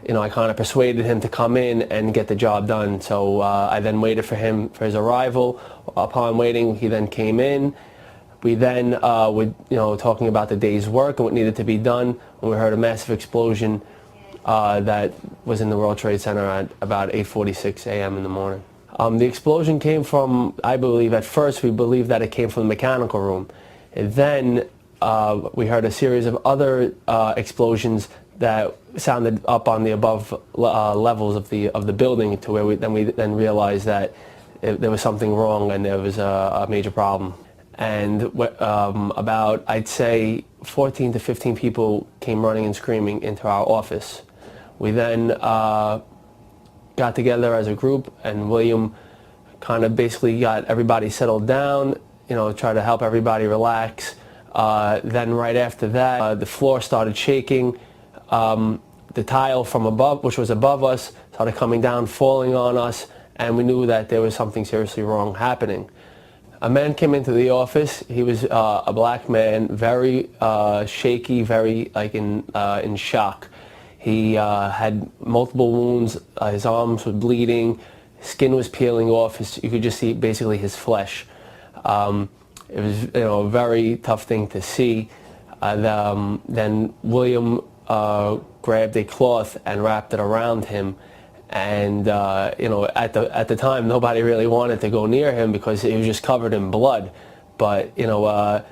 you know, I kind of persuaded him to come in and get the job done. So I then waited for him for his arrival. Upon waiting, he then came in. We then were, you know, talking about the day's work and what needed to be done, when we heard a massive explosion that was in the World Trade Center at about 8:46 a.m. in the morning. The explosion came from, I believe, at first we believed that it came from the mechanical room. And then we heard a series of other explosions that sounded up on the above levels of the building, to where we then realized that there was something wrong and there was a major problem. And about, I'd say, 14 to 15 people came running and screaming into our office. We then got together as a group, and William kind of basically got everybody settled down, you know, tried to help everybody relax. Then right after that, the floor started shaking. The tile from above, which was above us, started coming down, falling on us, and we knew that there was something seriously wrong happening. A man came into the office. He was a black man, very shaky, very like in shock. He had multiple wounds. His arms were bleeding. Skin was peeling off. You could just see basically his flesh. It was, you know, a very tough thing to see. Then William grabbed a cloth and wrapped it around him. And you know, at the time, nobody really wanted to go near him because he was just covered in blood. But you know,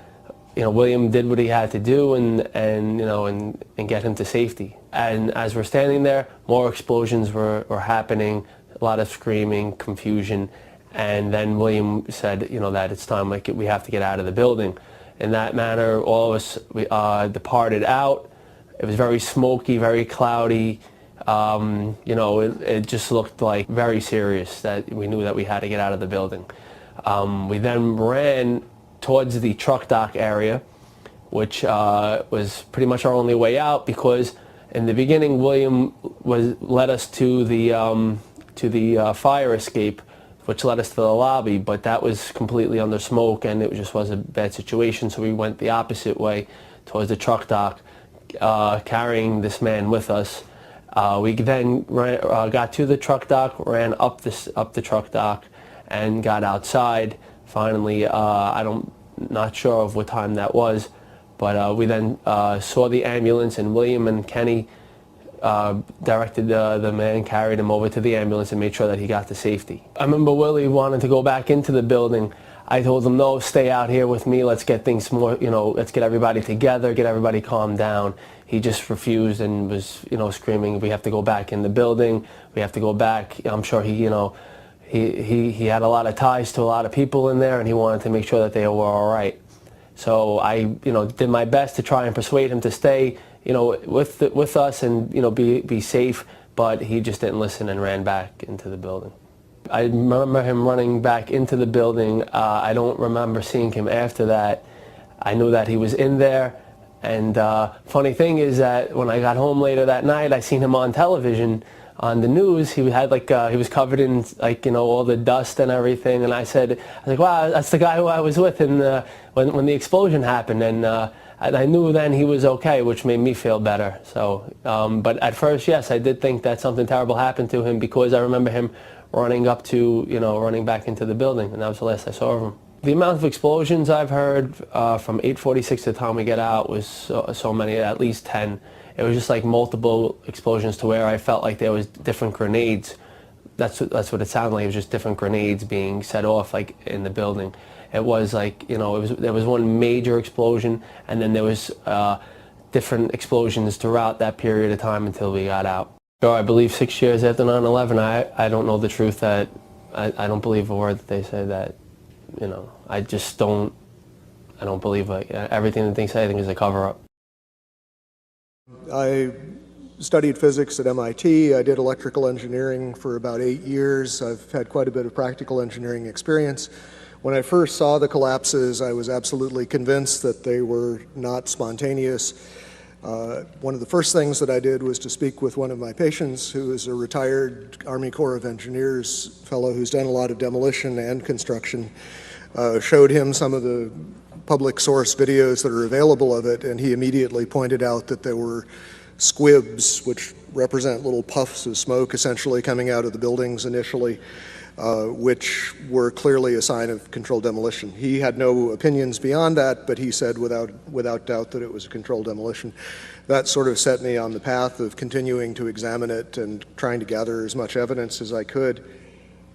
William did what he had to do, and get him to safety. And as we're standing there, more explosions were happening, a lot of screaming, confusion. And then William said, you know, that it's time, like, we have to get out of the building. In that manner, all of us departed out. It was very smoky, very cloudy. You know, it just looked like very serious, that we knew that we had to get out of the building. We then ran towards the truck dock area, which was pretty much our only way out, because in the beginning William led us to the fire escape, which led us to the lobby, but that was completely under smoke and it just was a bad situation, so we went the opposite way towards the truck dock, carrying this man with us. We then got to the truck dock, ran up the truck dock, and got outside. Finally, I'm not sure of what time that was, but we then saw the ambulance, and William and Kenny directed the man, carried him over to the ambulance, and made sure that he got to safety. I remember Willie wanted to go back into the building. I told him, no, stay out here with me. Let's get things more, you know, let's get everybody together, get everybody calmed down. He just refused and was, you know, screaming, we have to go back in the building. We have to go back. I'm sure he, you know, he had a lot of ties to a lot of people in there, and he wanted to make sure that they were all right. So I, you know, did my best to try and persuade him to stay, you know, with us and, you know, be safe, but he just didn't listen and ran back into the building. I remember him running back into the building. I don't remember seeing him after that. I knew that he was in there, and funny thing is that when I got home later that night, I seen him on television, on the news. He had like he was covered in, like, you know, all the dust and everything, and I was like, wow, that's the guy who I was with when the explosion happened, and I knew then he was okay, which made me feel better. So, but at first, yes, I did think that something terrible happened to him, because I remember him running running back into the building, and that was the last I saw of him. The amount of explosions I've heard from 8:46 to the time we get out was so many, at least 10. It was just like multiple explosions to where I felt like there was different grenades. That's what it sounded like. It was just different grenades being set off, like, in the building. It was like, you know, there was one major explosion, and then there was different explosions throughout that period of time until we got out. So I believe 6 years after 9/11, I don't know the truth. That I don't believe a word that they say. That, you know, I don't believe everything that they say. I think is a cover-up. I studied physics at MIT. I did electrical engineering for about 8 years. I've had quite a bit of practical engineering experience. When I first saw the collapses, I was absolutely convinced that they were not spontaneous. One of the first things that I did was to speak with one of my patients, who is a retired Army Corps of Engineers fellow who's done a lot of demolition and construction. Showed him some of the public source videos that are available of it, and he immediately pointed out that there were squibs, which represent little puffs of smoke essentially coming out of the buildings initially, which were clearly a sign of controlled demolition. He had no opinions beyond that, but he said without doubt that it was a controlled demolition. That sort of set me on the path of continuing to examine it and trying to gather as much evidence as I could.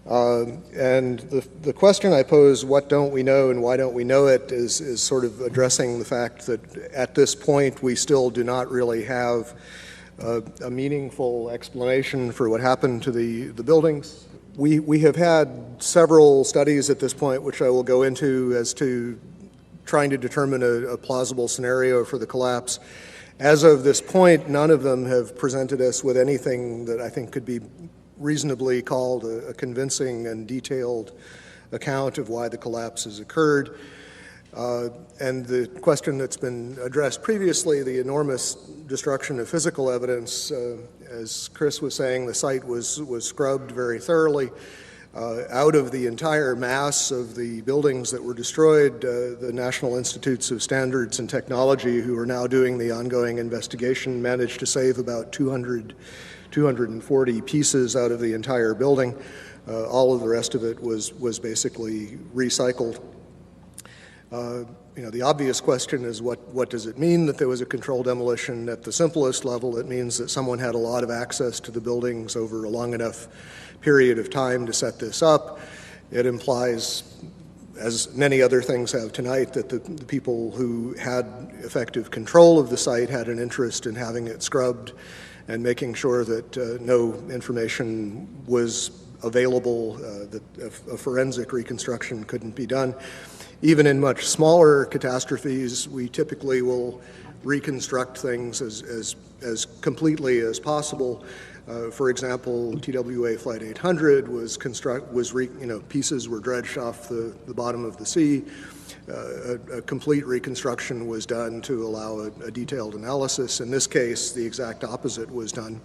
And the question I pose, what don't we know and why don't we know it, is sort of addressing the fact that at this point we still do not really have a meaningful explanation for what happened to the buildings. We have had several studies at this point, which I will go into, as to trying to determine a plausible scenario for the collapse. As of this point, none of them have presented us with anything that I think could be reasonably called a convincing and detailed account of why the collapse has occurred. And the question that's been addressed previously, the enormous destruction of physical evidence, as Chris was saying, the site was scrubbed very thoroughly. Out of the entire mass of the buildings that were destroyed, the National Institutes of Standards and Technology, who are now doing the ongoing investigation, managed to save about 240 pieces out of the entire building. All of the rest of it was basically recycled. The obvious question is what does it mean that there was a controlled demolition? At the simplest level, it means that someone had a lot of access to the buildings over a long enough period of time to set this up. It implies, as many other things have tonight, that the people who had effective control of the site had an interest in having it scrubbed and making sure that no information was available, that a forensic reconstruction couldn't be done. Even in much smaller catastrophes, we typically will reconstruct things as completely as possible. For example, TWA Flight 800 pieces were dredged off the bottom of the sea. A complete reconstruction was done to allow a detailed analysis. In this case, the exact opposite was done.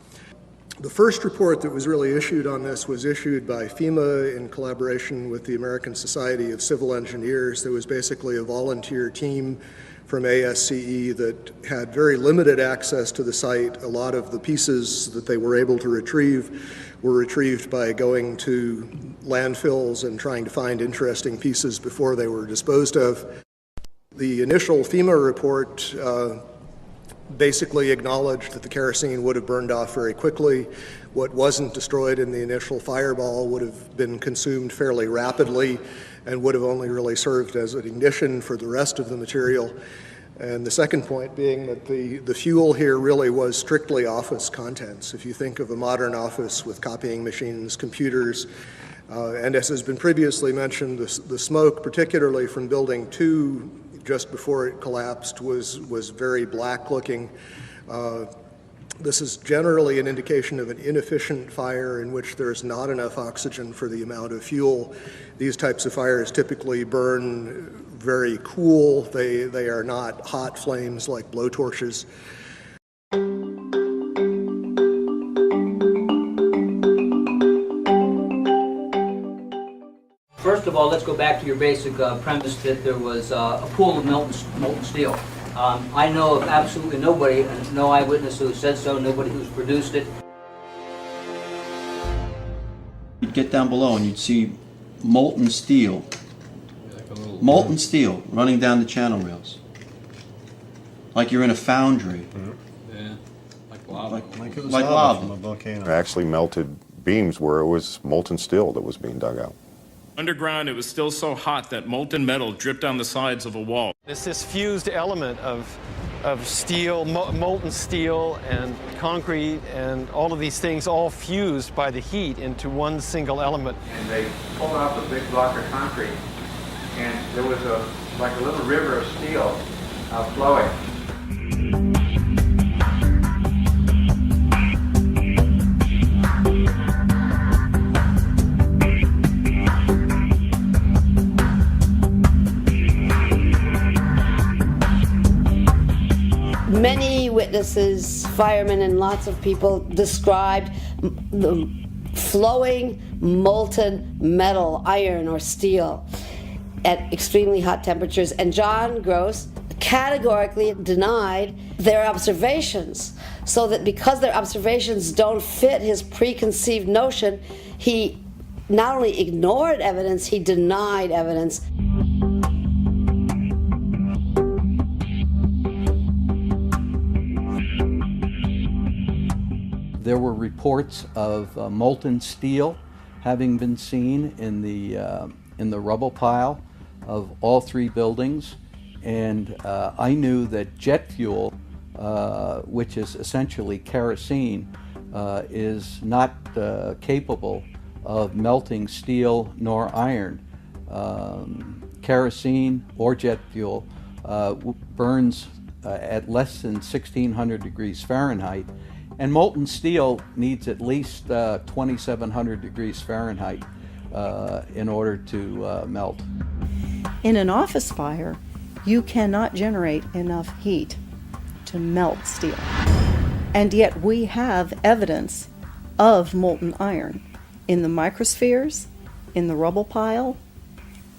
The first report that was really issued on this was issued by FEMA in collaboration with the American Society of Civil Engineers. There was basically a volunteer team from ASCE that had very limited access to the site. A lot of the pieces that they were able to retrieve were retrieved by going to landfills and trying to find interesting pieces before they were disposed of. The initial FEMA report basically acknowledged that the kerosene would have burned off very quickly. What wasn't destroyed in the initial fireball would have been consumed fairly rapidly and would have only really served as an ignition for the rest of the material. And the second point being that the fuel here really was strictly office contents. If you think of a modern office with copying machines, computers, and as has been previously mentioned, the smoke, particularly from Building 2, just before it collapsed, was very black looking. This is generally an indication of an inefficient fire in which there's not enough oxygen for the amount of fuel. These types of fires typically burn very cool. They are not hot flames like blowtorches. First of all, let's go back to your basic premise that there was a pool of molten steel. I know of absolutely nobody, no eyewitness who said so, nobody who's produced it. You'd get down below and you'd see molten steel running down the channel rails. Like you're in a foundry. Yeah, like lava. Like it was lava from a volcano. Actually melted beams where it was molten steel that was being dug out. Underground, it was still so hot that molten metal dripped down the sides of a wall. It's this fused element of steel, molten steel and concrete and all of these things all fused by the heat into one single element. And they pulled off a big block of concrete, and there was like a little river of steel flowing. Many witnesses, firemen and lots of people described the flowing molten metal, iron or steel at extremely hot temperatures, and John Gross categorically denied their observations, so that because their observations don't fit his preconceived notion, he not only ignored evidence, he denied evidence. There were reports of molten steel having been seen in the rubble pile of all three buildings, and I knew that jet fuel, which is essentially kerosene, is not capable of melting steel nor iron. Kerosene or jet fuel burns at less than 1600 degrees Fahrenheit, and molten steel needs at least 2700 degrees Fahrenheit in order to melt. In an office fire, you cannot generate enough heat to melt steel. And yet we have evidence of molten iron in the microspheres, in the rubble pile,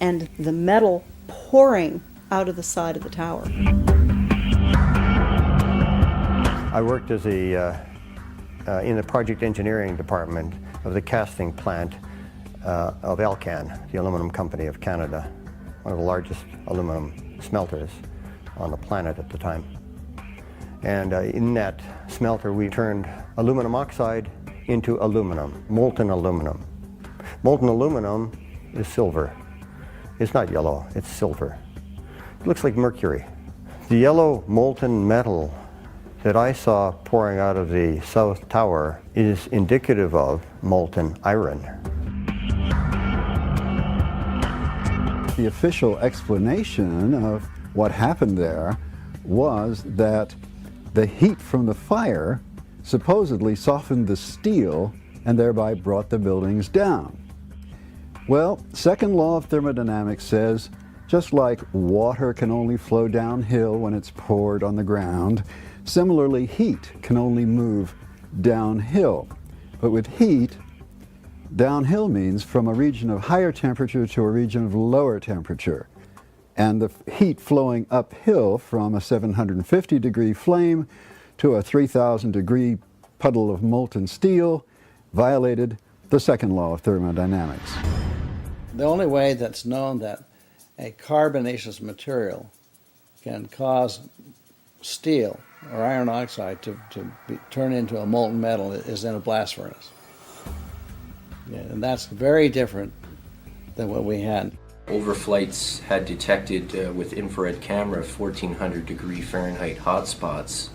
and the metal pouring out of the side of the tower. I worked as in the project engineering department of the casting plant of 𝐂𝐻𝐿CAN, the aluminum company of Canada, one of the largest aluminum smelters on the planet at the time. And in that smelter we turned aluminum oxide into aluminum, molten aluminum. Molten aluminum is silver. It's not yellow, it's silver. It looks like mercury. The yellow molten metal that I saw pouring out of the South Tower is indicative of molten iron. The official explanation of what happened there was that the heat from the fire supposedly softened the steel and thereby brought the buildings down. Well, second law of thermodynamics says, just like water can only flow downhill when it's poured on the ground, similarly heat can only move downhill. But with heat, downhill means from a region of higher temperature to a region of lower temperature. And the heat flowing uphill from a 750 degree flame to a 3000 degree puddle of molten steel violated the second law of thermodynamics. The only way that's known that a carbonaceous material can cause steel or iron oxide to turn into a molten metal is in a blast furnace. Yeah, and that's very different than what we had. Overflights had detected with infrared camera 1400 degree Fahrenheit hotspots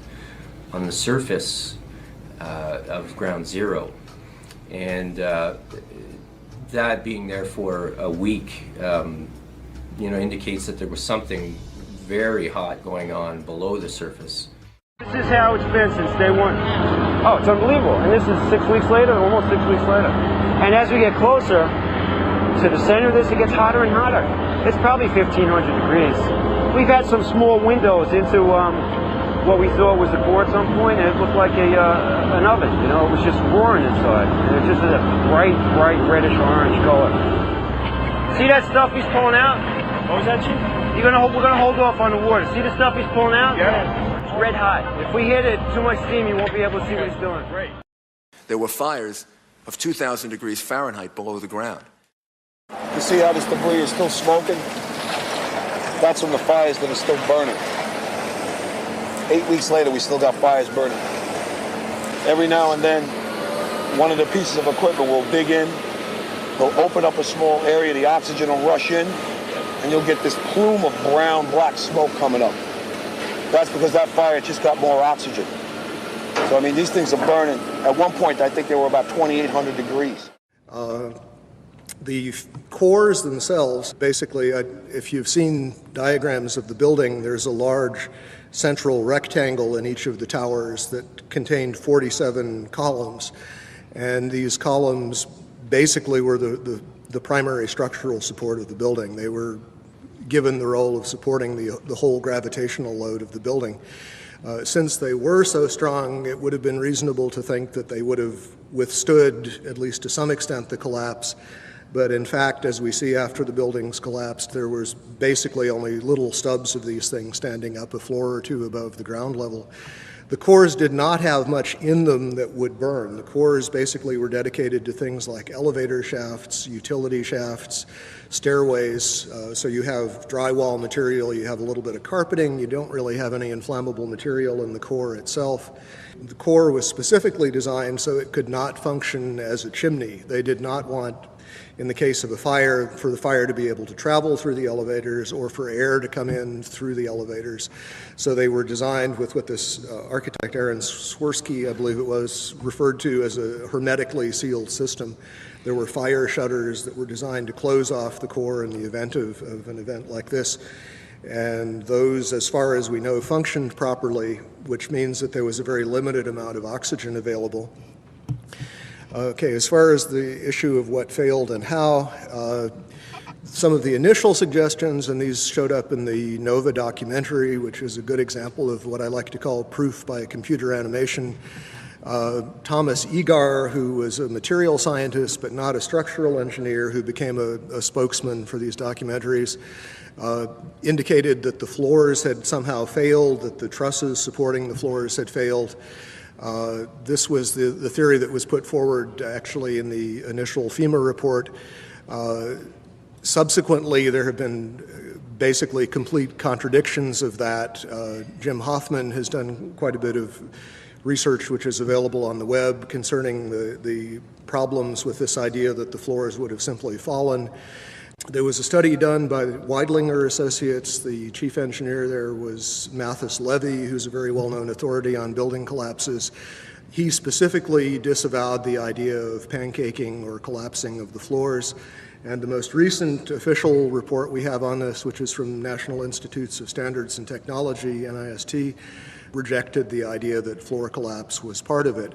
on the surface of ground zero. And that being there for a week, indicates that there was something very hot going on below the surface. This is how it's been since day one. Oh, it's unbelievable. And this is 6 weeks later, almost 6 weeks later. And as we get closer to the center of this, it gets hotter and hotter. It's probably 1500 degrees. We've had some small windows into what we thought was a core at some point, and it looked like an oven. It was just roaring inside. And it's just a bright reddish orange color. See that stuff he's pulling out? What was that, Chief? We're gonna hold off on the water. See the stuff he's pulling out? Yeah. It's red hot. If we hit it too much steam, you won't be able to see what he's doing. Great. There were fires of 2,000 degrees Fahrenheit below the ground. You see how this debris is still smoking? That's from the fires that are still burning. 8 weeks later, we still got fires burning. Every now and then, one of the pieces of equipment will dig in, they'll open up a small area, the oxygen will rush in, and you'll get this plume of brown, black smoke coming up. That's because that fire just got more oxygen. So, I mean, these things are burning. At one point, I think they were about 2,800 degrees. The cores themselves, basically, if you've seen diagrams of the building, there's a large central rectangle in each of the towers that contained 47 columns. And these columns basically were the primary structural support of the building. They were given the role of supporting the whole gravitational load of the building. Since they were so strong, it would have been reasonable to think that they would have withstood, at least to some extent, the collapse. But in fact, as we see after the buildings collapsed, there was basically only little stubs of these things standing up a floor or two above the ground level. The cores did not have much in them that would burn. The cores basically were dedicated to things like elevator shafts, utility shafts, stairways. So you have drywall material, you have a little bit of carpeting, you don't really have any inflammable material in the core itself. The core was specifically designed so it could not function as a chimney. They did not want, in the case of a fire, for the fire to be able to travel through the elevators or for air to come in through the elevators. So they were designed with what this architect Aaron Swirsky, I believe it was, referred to as a hermetically sealed system. There were fire shutters that were designed to close off the core in the event of an event like this. And those, as far as we know, functioned properly, which means that there was a very limited amount of oxygen available. Okay, as far as the issue of what failed and how, some of the initial suggestions, and these showed up in the NOVA documentary, which is a good example of what I like to call proof by computer animation. Thomas Egar, who was a material scientist but not a structural engineer, who became a spokesman for these documentaries, indicated that the floors had somehow failed, that the trusses supporting the floors had failed. This was the theory that was put forward actually in the initial FEMA report. Subsequently, there have been basically complete contradictions of that. Jim Hoffman has done quite a bit of research which is available on the web concerning the problems with this idea that the floors would have simply fallen. There was a study done by Weidlinger Associates. The chief engineer there was Mathis Levy, who's a very well-known authority on building collapses. He specifically disavowed the idea of pancaking or collapsing of the floors. And the most recent official report we have on this, which is from National Institutes of Standards and Technology, NIST, rejected the idea that floor collapse was part of it.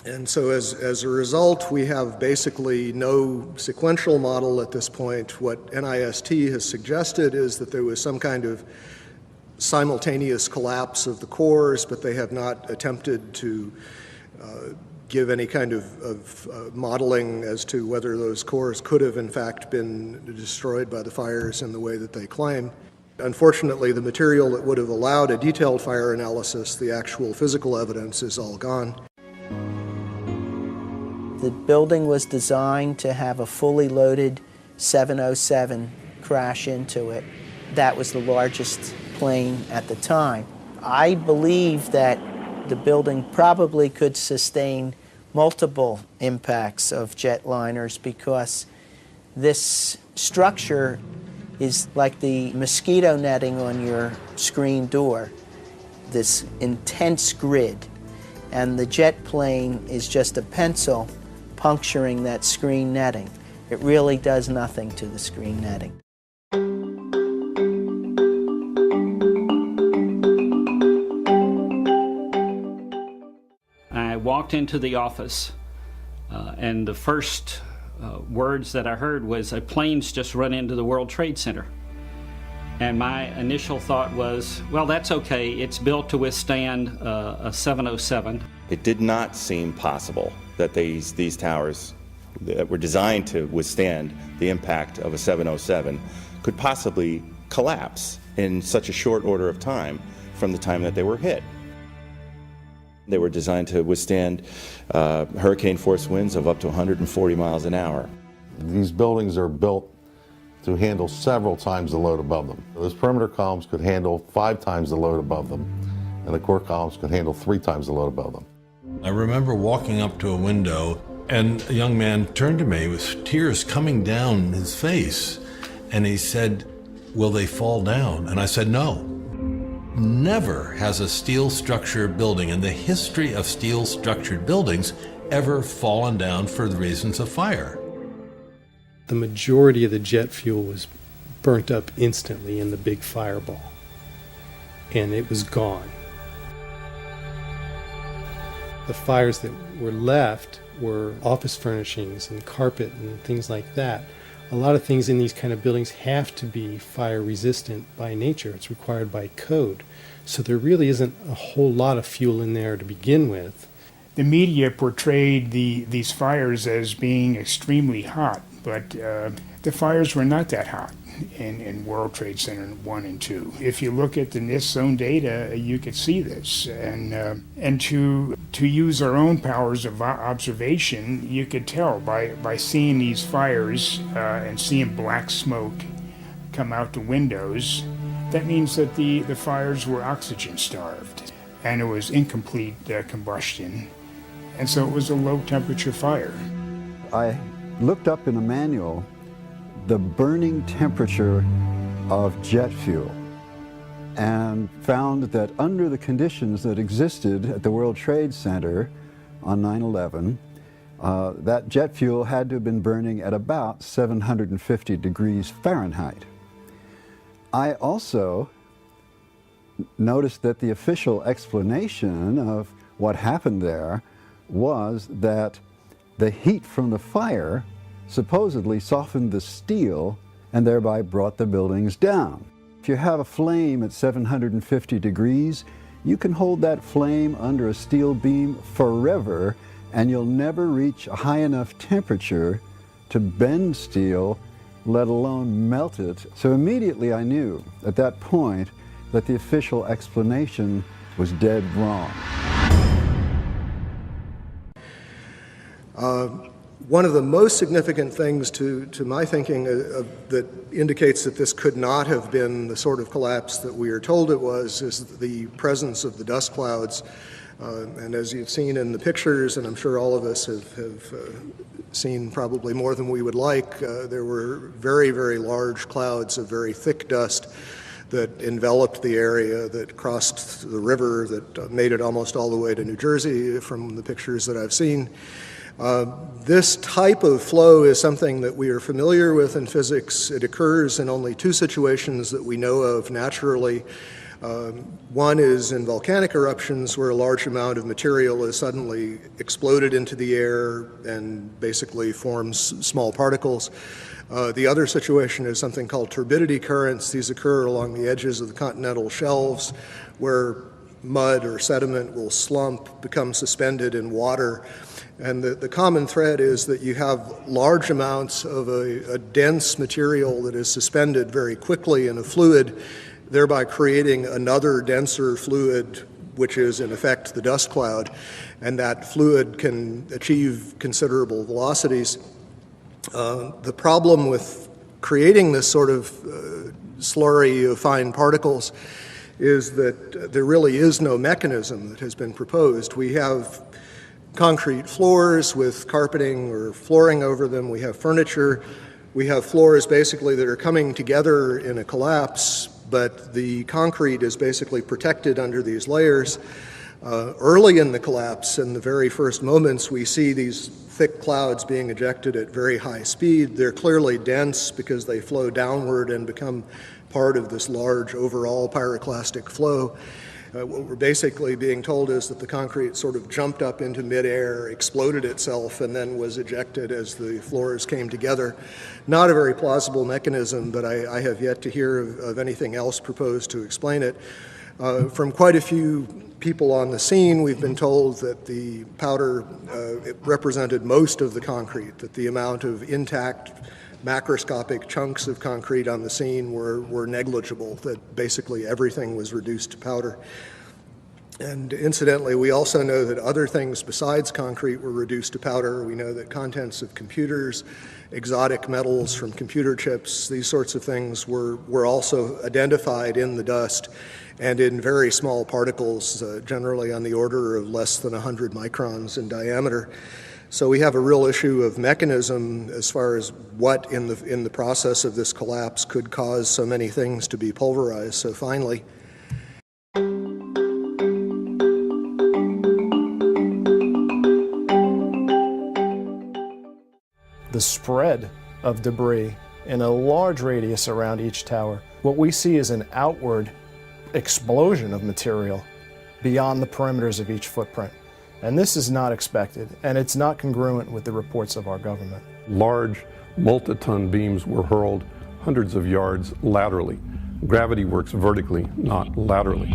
And so as a result, we have basically no sequential model at this point. What NIST has suggested is that there was some kind of simultaneous collapse of the cores, but they have not attempted to give any kind of modeling as to whether those cores could have in fact been destroyed by the fires in the way that they claim. Unfortunately, the material that would have allowed a detailed fire analysis, the actual physical evidence, is all gone. The building was designed to have a fully loaded 707 crash into it. That was the largest plane at the time. I believe that the building probably could sustain multiple impacts of jetliners because this structure is like the mosquito netting on your screen door, this intense grid. And the jet plane is just a pencil puncturing that screen netting. It really does nothing to the screen netting. I walked into the office and the first words that I heard was, a plane's just run into the World Trade Center. And my initial thought was, well, that's okay. It's built to withstand a 707. It did not seem possible that these towers that were designed to withstand the impact of a 707 could possibly collapse in such a short order of time from the time that they were hit. They were designed to withstand hurricane force winds of up to 140 miles an hour. These buildings are built to handle several times the load above them. Those perimeter columns could handle 5 times the load above them, and the core columns could handle 3 times the load above them. I remember walking up to a window, and a young man turned to me with tears coming down his face, and he said, "Will they fall down?" And I said, "No." Never has a steel structure building in the history of steel structured buildings ever fallen down for the reasons of fire. The majority of the jet fuel was burnt up instantly in the big fireball, and it was gone. The fires that were left were office furnishings and carpet and things like that. A lot of things in these kind of buildings have to be fire resistant by nature. It's required by code. So there really isn't a whole lot of fuel in there to begin with. The media portrayed these fires as being extremely hot, but the fires were not that hot in World Trade Center 1 and 2. If you look at the NIST zone data, you could see this. And to use our own powers of observation, you could tell by seeing these fires and seeing black smoke come out the windows. That means that the fires were oxygen starved, and it was incomplete combustion. And so it was a low temperature fire. I looked up in a manual the burning temperature of jet fuel and found that under the conditions that existed at the World Trade Center on 9/11, that jet fuel had to have been burning at about 750 degrees Fahrenheit. I also noticed that the official explanation of what happened there was that the heat from the fire supposedly softened the steel and thereby brought the buildings down. If you have a flame at 750 degrees, you can hold that flame under a steel beam forever, and you'll never reach a high enough temperature to bend steel, let alone melt it. So immediately I knew at that point that the official explanation was dead wrong. One of the most significant things to my thinking that indicates that this could not have been the sort of collapse that we are told it was is the presence of the dust clouds. And as you've seen in the pictures, and I'm sure all of us have seen probably more than we would like, there were very, very large clouds of very thick dust that enveloped the area, that crossed the river, that made it almost all the way to New Jersey from the pictures that I've seen. This type of flow is something that we are familiar with in physics. It occurs in only two situations that we know of naturally. One is in volcanic eruptions, where a large amount of material is suddenly exploded into the air and basically forms small particles. The other situation is something called turbidity currents. These occur along the edges of the continental shelves, where mud or sediment will slump, become suspended in water. And the common thread is that you have large amounts of a dense material that is suspended very quickly in a fluid, thereby creating another denser fluid, which is in effect the dust cloud. And that fluid can achieve considerable velocities. The problem with creating this sort of slurry of fine particles is that there really is no mechanism that has been proposed. We have concrete floors with carpeting or flooring over them. We have furniture. We have floors basically that are coming together in a collapse, but the concrete is basically protected under these layers. Early in the collapse, in the very first moments, we see these thick clouds being ejected at very high speed. They're clearly dense because they flow downward and become part of this large overall pyroclastic flow. What we're basically being told is that the concrete sort of jumped up into midair, exploded itself, and then was ejected as the floors came together. Not a very plausible mechanism, but I have yet to hear of anything else proposed to explain it. From quite a few people on the scene, we've been told that the powder it represented most of the concrete, that the amount of intact macroscopic chunks of concrete on the scene were negligible, that basically everything was reduced to powder. And incidentally, we also know that other things besides concrete were reduced to powder. We know that contents of computers, exotic metals from computer chips, these sorts of things were also identified in the dust and in very small particles, generally on the order of less than 100 microns in diameter. So we have a real issue of mechanism as far as what in the process of this collapse could cause so many things to be pulverized so finely. The spread of debris in a large radius around each tower. What we see is an outward explosion of material beyond the perimeters of each footprint. And this is not expected, and it's not congruent with the reports of our government. Large multi-ton beams were hurled hundreds of yards laterally. Gravity works vertically, not laterally.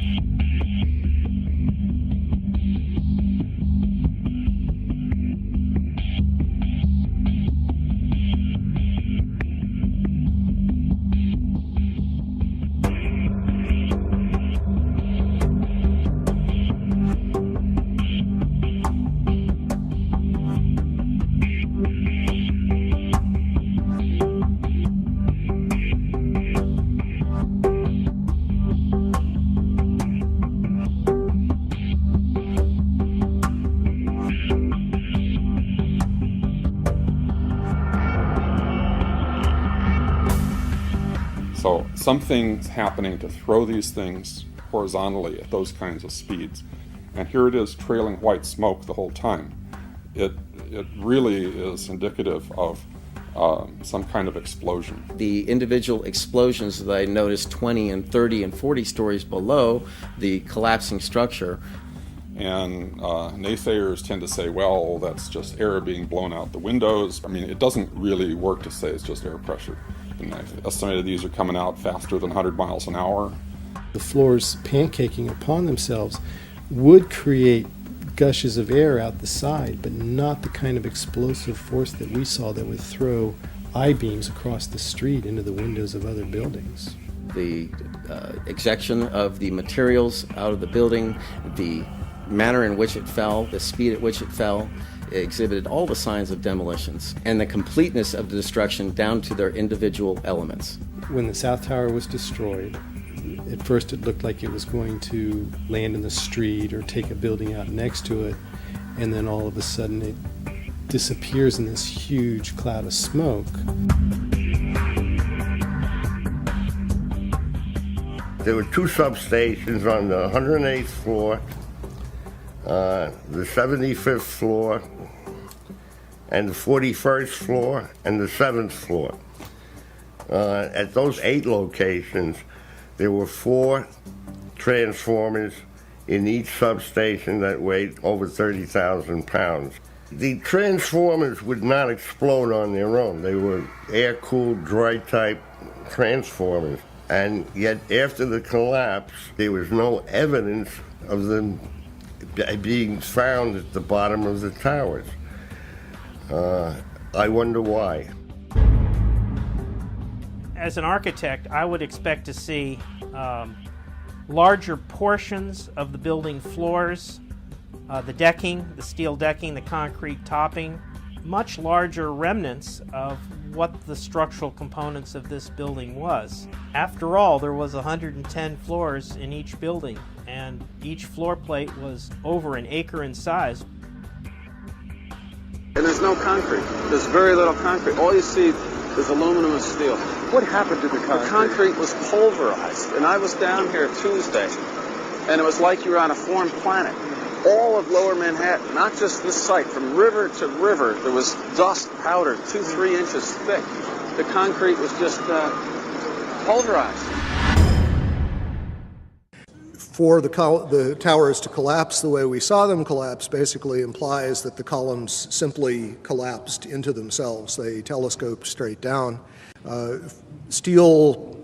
So something's happening to throw these things horizontally at those kinds of speeds. And here it is trailing white smoke the whole time. It it really is indicative of some kind of explosion. The individual explosions that I noticed 20 and 30 and 40 stories below the collapsing structure. And naysayers tend to say, well, that's just air being blown out the windows. I mean, it doesn't really work to say it's just air pressure. And I've estimated these are coming out faster than 100 miles an hour. The floors pancaking upon themselves would create gushes of air out the side, but not the kind of explosive force that we saw that would throw I-beams across the street into the windows of other buildings. The ejection of the materials out of the building, the manner in which it fell, the speed at which it fell, exhibited all the signs of demolitions and the completeness of the destruction down to their individual elements. When the South Tower was destroyed, at first it looked like it was going to land in the street or take a building out next to it, and then all of a sudden it disappears in this huge cloud of smoke. There were two substations on the 108th floor, the 75th floor, and the 41st floor, and the 7th floor. At those 8 locations, there were 4 transformers in each substation that weighed over 30,000 pounds. The transformers would not explode on their own. They were air-cooled, dry-type transformers. And yet, after the collapse, there was no evidence of them being found at the bottom of the towers. I wonder why. As an architect, I would expect to see larger portions of the building floors, the decking, the steel decking, the concrete topping, much larger remnants of what the structural components of this building was. After all, there was 110 floors in each building, and each floor plate was over an acre in size. And there's no concrete. There's very little concrete. All you see is aluminum and steel. What happened to the concrete? The concrete was pulverized. And I was down here Tuesday, and it was like you were on a foreign planet. All of lower Manhattan, not just this site, from river to river, there was dust powder 2-3 inches thick. The concrete was just pulverized. For the towers to collapse the way we saw them collapse basically implies that the columns simply collapsed into themselves. They telescoped straight down. Steel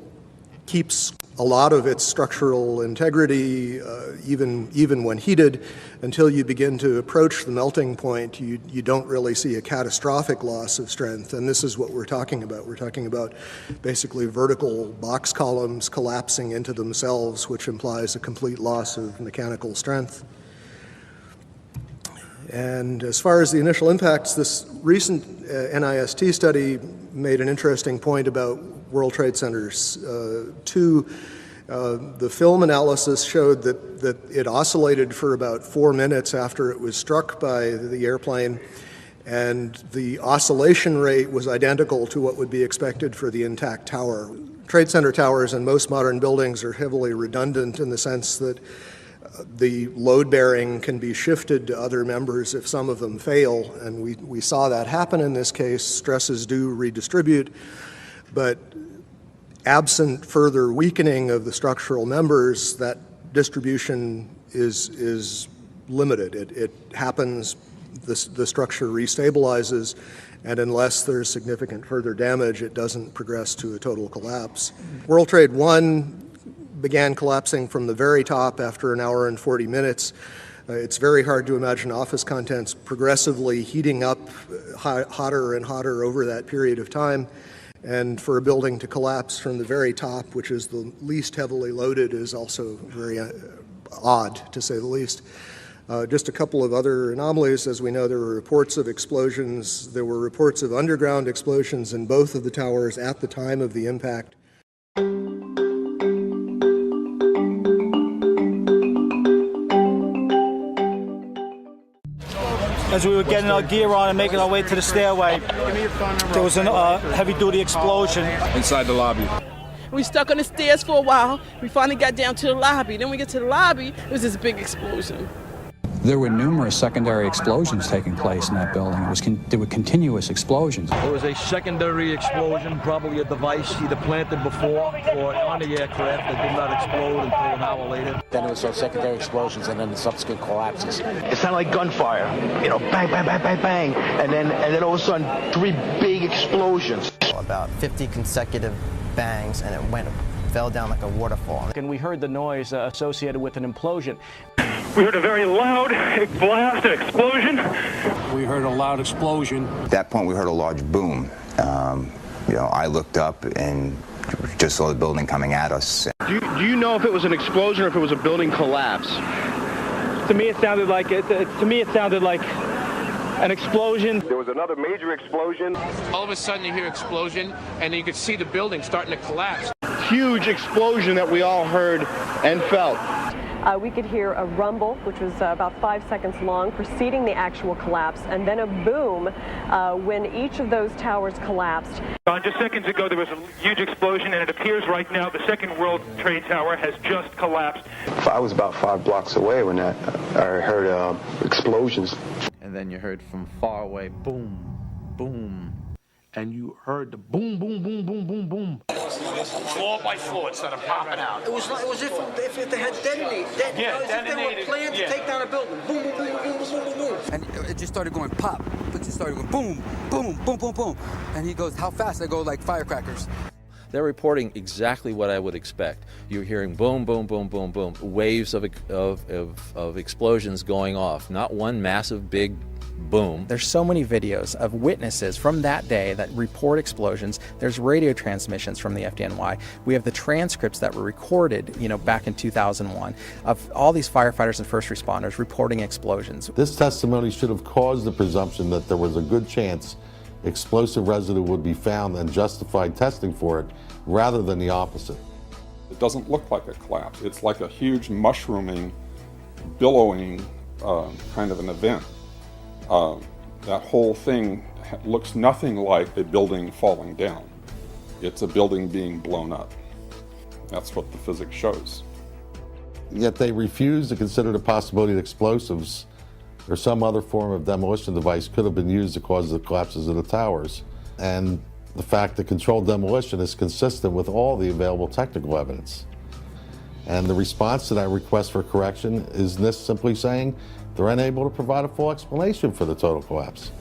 keeps a lot of its structural integrity, even when heated, until you begin to approach the melting point. You don't really see a catastrophic loss of strength, and this is what we're talking about. We're talking about basically vertical box columns collapsing into themselves, which implies a complete loss of mechanical strength. And as far as the initial impacts, this recent NIST study made an interesting point about World Trade Centers 2. The film analysis showed that it oscillated for about 4 minutes after it was struck by the airplane, and the oscillation rate was identical to what would be expected for the intact tower. Trade Center towers and most modern buildings are heavily redundant in the sense that the load bearing can be shifted to other members if some of them fail, and we saw that happen in this case. Stresses do redistribute, but absent further weakening of the structural members, that distribution is limited. It happens, the structure restabilizes, and unless there's significant further damage, it doesn't progress to a total collapse. World Trade 1 began collapsing from the very top after 1 hour and 40 minutes. It's very hard to imagine office contents progressively heating up hotter and hotter over that period of time. And for a building to collapse from the very top, which is the least heavily loaded, is also very odd, to say the least. Just a couple of other anomalies. As we know, there were reports of explosions. There were reports of underground explosions in both of the towers at the time of the impact. As we were getting our gear on and making our way to the stairway, there was a heavy-duty explosion inside the lobby. We stuck on the stairs for a while. We finally got down to the lobby. Then we get to the lobby, it was this big explosion. There were numerous secondary explosions taking place in that building. There were continuous explosions. There was a secondary explosion, probably a device either planted before or on the aircraft that did not explode until an hour later. Then it was those secondary explosions and then the subsequent collapses. It sounded like gunfire, you know, bang, bang, bang, bang, bang, and then all of a sudden 3 big explosions. About 50 consecutive bangs, and it fell down like a waterfall. And we heard the noise associated with an implosion. We heard a very loud blast, an explosion. We heard a loud explosion. At that point, we heard a large boom. You know, I looked up and just saw the building coming at us. Do you know if it was an explosion or if it was a building collapse? To me, it sounded like an explosion. There was another major explosion. All of a sudden, you hear explosion, and then you could see the building starting to collapse. Huge explosion that we all heard and felt. We could hear a rumble, which was about 5 seconds long, preceding the actual collapse, and then a boom when each of those towers collapsed. Just seconds ago, there was a huge explosion, and it appears right now the second World Trade Tower has just collapsed. I was about 5 blocks away when I heard explosions. And then you heard from far away, boom, boom. And you heard the boom, boom, boom, boom, boom, boom. Floor by floor, it started popping out. It was if they had detonated. If they were planned to take down a building. Boom, boom, boom, boom, boom, boom, boom. And it just started going pop. It just started going boom, boom, boom, boom, boom. And he goes, how fast? I go like firecrackers. They're reporting exactly what I would expect. You're hearing boom, boom, boom, boom, boom, waves of explosions going off. Not one massive big boom. There's so many videos of witnesses from that day that report explosions. There's radio transmissions from the FDNY. We have the transcripts that were recorded, back in 2001 of all these firefighters and first responders reporting explosions. This testimony should have caused the presumption that there was a good chance explosive residue would be found and justified testing for it, rather than the opposite. It doesn't look like a collapse. It's like a huge mushrooming, billowing kind of an event. That whole thing looks nothing like a building falling down. It's a building being blown up. That's what the physics shows. Yet they refuse to consider the possibility that explosives or some other form of demolition device could have been used to cause the collapses of the towers. And the fact that controlled demolition is consistent with all the available technical evidence. And the response to that request for correction is NIST simply saying they're unable to provide a full explanation for the total collapse,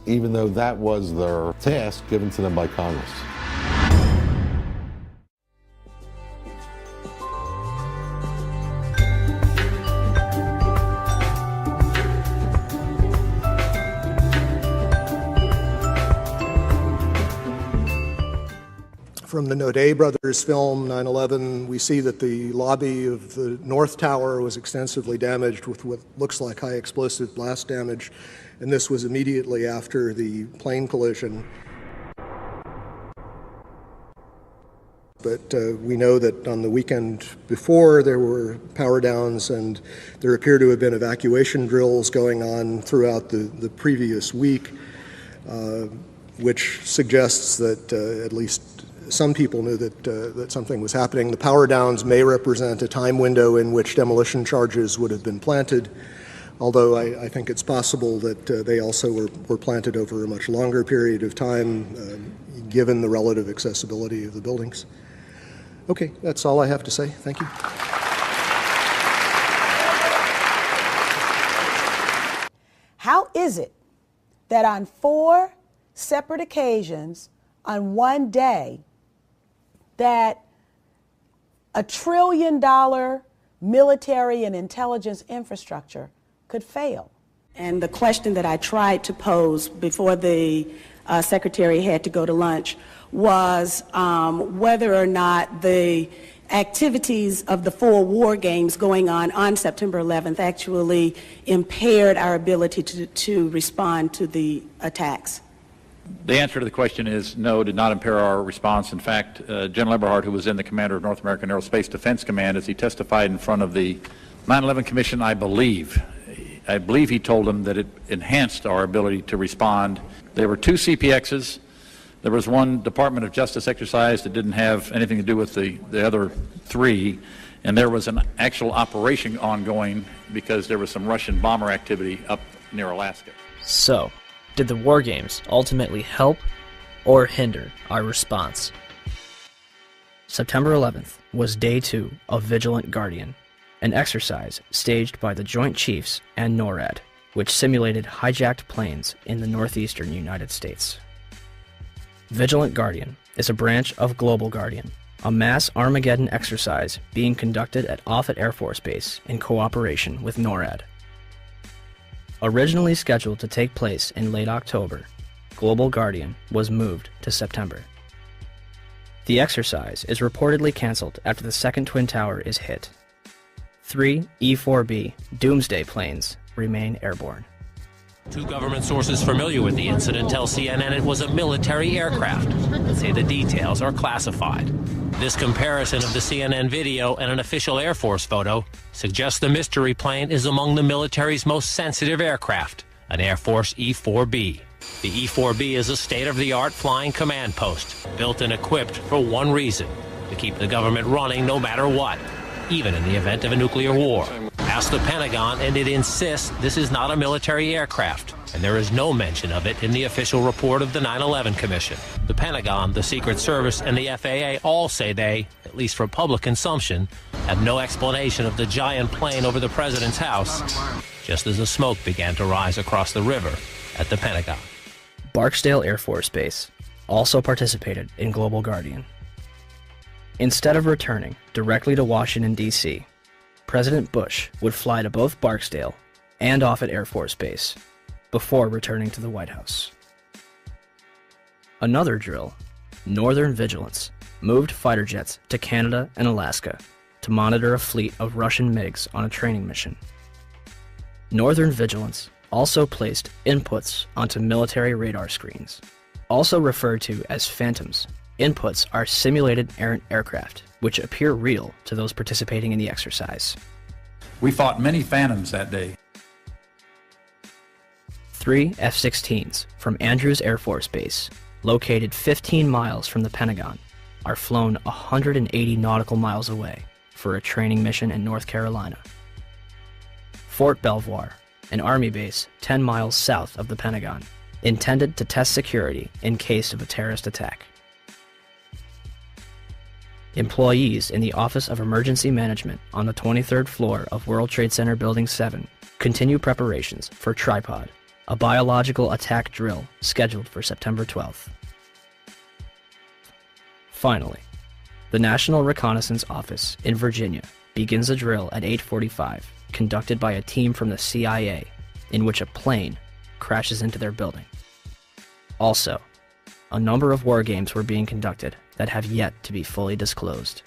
even though that was their task given to them by Congress. From the Naudet brothers' film 9/11, we see that the lobby of the North Tower was extensively damaged with what looks like high explosive blast damage, and this was immediately after the plane collision. But we know that on the weekend before there were power downs, and there appear to have been evacuation drills going on throughout the previous week, which suggests that at least some people knew that something was happening. The power downs may represent a time window in which demolition charges would have been planted, although I think it's possible that they also were planted over a much longer period of time, given the relative accessibility of the buildings. Okay, that's all I have to say. Thank you. How is it that on 4 separate occasions on one day that $1 trillion military and intelligence infrastructure could fail? And the question that I tried to pose before the secretary had to go to lunch was whether or not the activities of the 4 war games going on September 11th actually impaired our ability to respond to the attacks. The answer to the question is no, did not impair our response. In fact, General Eberhard, who was then the commander of North American Aerospace Defense Command, as he testified in front of the 9/11 Commission, I believe he told them that it enhanced our ability to respond. There were 2 CPXs. There was 1 Department of Justice exercise that didn't have anything to do with the other 3. And there was an actual operation ongoing because there was some Russian bomber activity up near Alaska. So, did the war games ultimately help or hinder our response? September 11th was day 2 of Vigilant Guardian, an exercise staged by the Joint Chiefs and NORAD, which simulated hijacked planes in the northeastern United States. Vigilant Guardian is a branch of Global Guardian, a mass Armageddon exercise being conducted at Offutt Air Force Base in cooperation with NORAD. Originally scheduled to take place in late October, Global Guardian was moved to September. The exercise is reportedly canceled after the second Twin Tower is hit. 3 E-4B Doomsday planes remain airborne. Two government sources familiar with the incident tell CNN it was a military aircraft, but say the details are classified. This comparison of the CNN video and an official Air Force photo suggests the mystery plane is among the military's most sensitive aircraft, an Air Force E-4B. The E-4B is a state-of-the-art flying command post, built and equipped for one reason: to keep the government running no matter what, even in the event of a nuclear war. Ask the Pentagon, and it insists this is not a military aircraft, and there is no mention of it in the official report of the 9/11 Commission. The Pentagon, the Secret Service, and the FAA all say they, at least for public consumption, have no explanation of the giant plane over the president's house, just as the smoke began to rise across the river at the Pentagon. Barksdale Air Force Base also participated in Global Guardian. Instead of returning directly to Washington, D.C., President Bush would fly to both Barksdale and Offutt Air Force Base before returning to the White House. Another drill, Northern Vigilance, moved fighter jets to Canada and Alaska to monitor a fleet of Russian MiGs on a training mission. Northern Vigilance also placed inputs onto military radar screens. Also referred to as phantoms, inputs are simulated errant aircraft, which appear real to those participating in the exercise. We fought many phantoms that day. 3 F-16s from Andrews Air Force Base, located 15 miles from the Pentagon, are flown 180 nautical miles away for a training mission in North Carolina. Fort Belvoir, an Army base 10 miles south of the Pentagon, intended to test security in case of a terrorist attack. Employees in the Office of Emergency Management on the 23rd floor of World Trade Center Building 7 continue preparations for Tripod, a biological attack drill scheduled for September 12th. Finally, the National Reconnaissance Office in Virginia begins a drill at 8:45, conducted by a team from the CIA, in which a plane crashes into their building. Also, a number of war games were being conducted that have yet to be fully disclosed.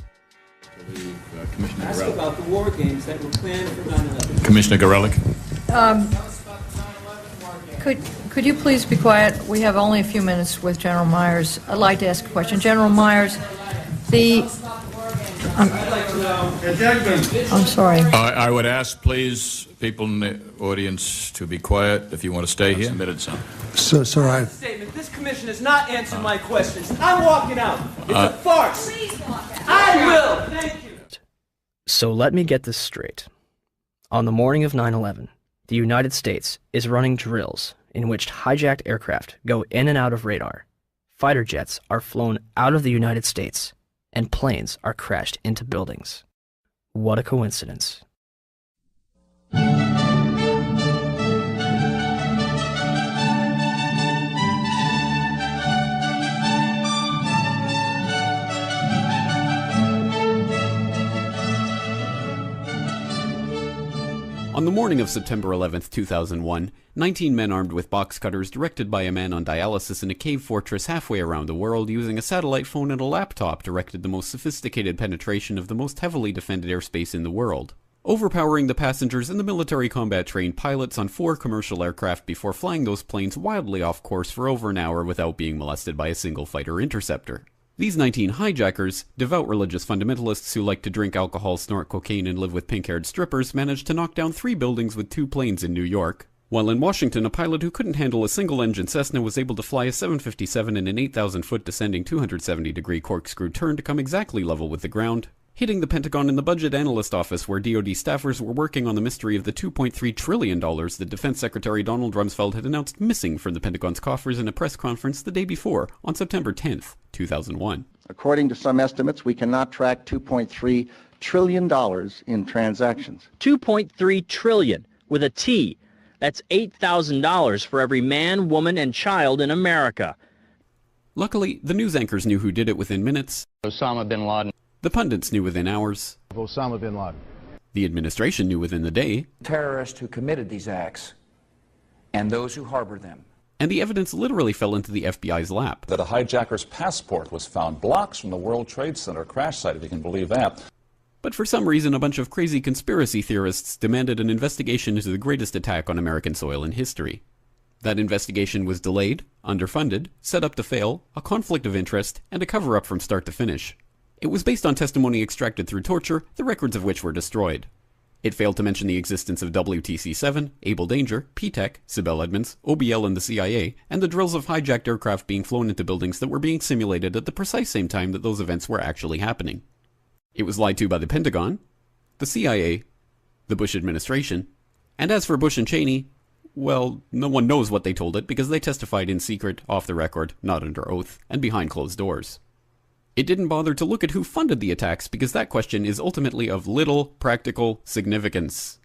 Ask about the war games that were planned for 9/11. Commissioner Gorelick. Could you please be quiet? We have only a few minutes with General Myers. I'd like to ask a question. General Myers, I'm sorry. I would ask, please, people in the audience to be quiet if you want to stay here. Submitted some. So, sir, statement. This commission has not answered my questions. I'm walking out. It's a farce. I will. Thank you. So let me get this straight. On the morning of 9/11, the United States is running drills in which hijacked aircraft go in and out of radar. Fighter jets are flown out of the United States, and planes are crashed into buildings. What a coincidence. On the morning of September 11, 2001, 19 men armed with box cutters, directed by a man on dialysis in a cave fortress halfway around the world using a satellite phone and a laptop, directed the most sophisticated penetration of the most heavily defended airspace in the world, overpowering the passengers and the military combat-trained pilots on 4 commercial aircraft before flying those planes wildly off course for over an hour without being molested by a single fighter interceptor. These 19 hijackers, devout religious fundamentalists who like to drink alcohol, snort cocaine, and live with pink-haired strippers, managed to knock down 3 buildings with 2 planes in New York. While in Washington, a pilot who couldn't handle a single-engine Cessna was able to fly a 757 in an 8,000-foot descending 270-degree corkscrew turn to come exactly level with the ground. hitting the Pentagon in the Budget Analyst Office, where DoD staffers were working on the mystery of the $2.3 trillion that Defense Secretary Donald Rumsfeld had announced missing from the Pentagon's coffers in a press conference the day before, on September 10th, 2001. According to some estimates, we cannot track $2.3 trillion in transactions. $2.3 trillion with a T. That's $8,000 for every man, woman, and child in America. Luckily, the news anchors knew who did it within minutes. Osama bin Laden. The pundits knew within hours. Osama bin Laden. The administration knew within the day. Terrorists who committed these acts and those who harbor them. And the evidence literally fell into the FBI's lap. That a hijacker's passport was found blocks from the World Trade Center crash site, if you can believe that. But for some reason, a bunch of crazy conspiracy theorists demanded an investigation into the greatest attack on American soil in history. That investigation was delayed, underfunded, set up to fail, a conflict of interest, and a cover-up from start to finish. It was based on testimony extracted through torture, the records of which were destroyed. It failed to mention the existence of WTC-7, Able Danger, P-TECH, Sibel Edmonds, OBL and the CIA, and the drills of hijacked aircraft being flown into buildings that were being simulated at the precise same time that those events were actually happening. It was lied to by the Pentagon, the CIA, the Bush administration, and as for Bush and Cheney, well, no one knows what they told it because they testified in secret, off the record, not under oath, and behind closed doors. It didn't bother to look at who funded the attacks because that question is ultimately of little practical significance.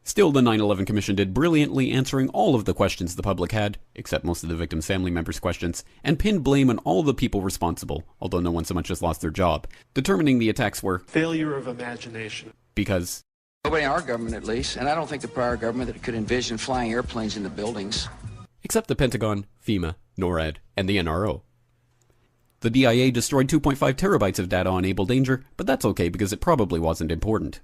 Still, the 9/11 Commission did brilliantly answering all of the questions the public had, except most of the victims' family members' questions, and pinned blame on all the people responsible, although no one so much as lost their job, determining the attacks were failure of imagination. Because nobody in our government, at least, and I don't think the prior government that could envision flying airplanes into buildings. Except the Pentagon, FEMA, NORAD, and the NRO. The DIA destroyed 2.5 terabytes of data on Able Danger, but that's okay because it probably wasn't important.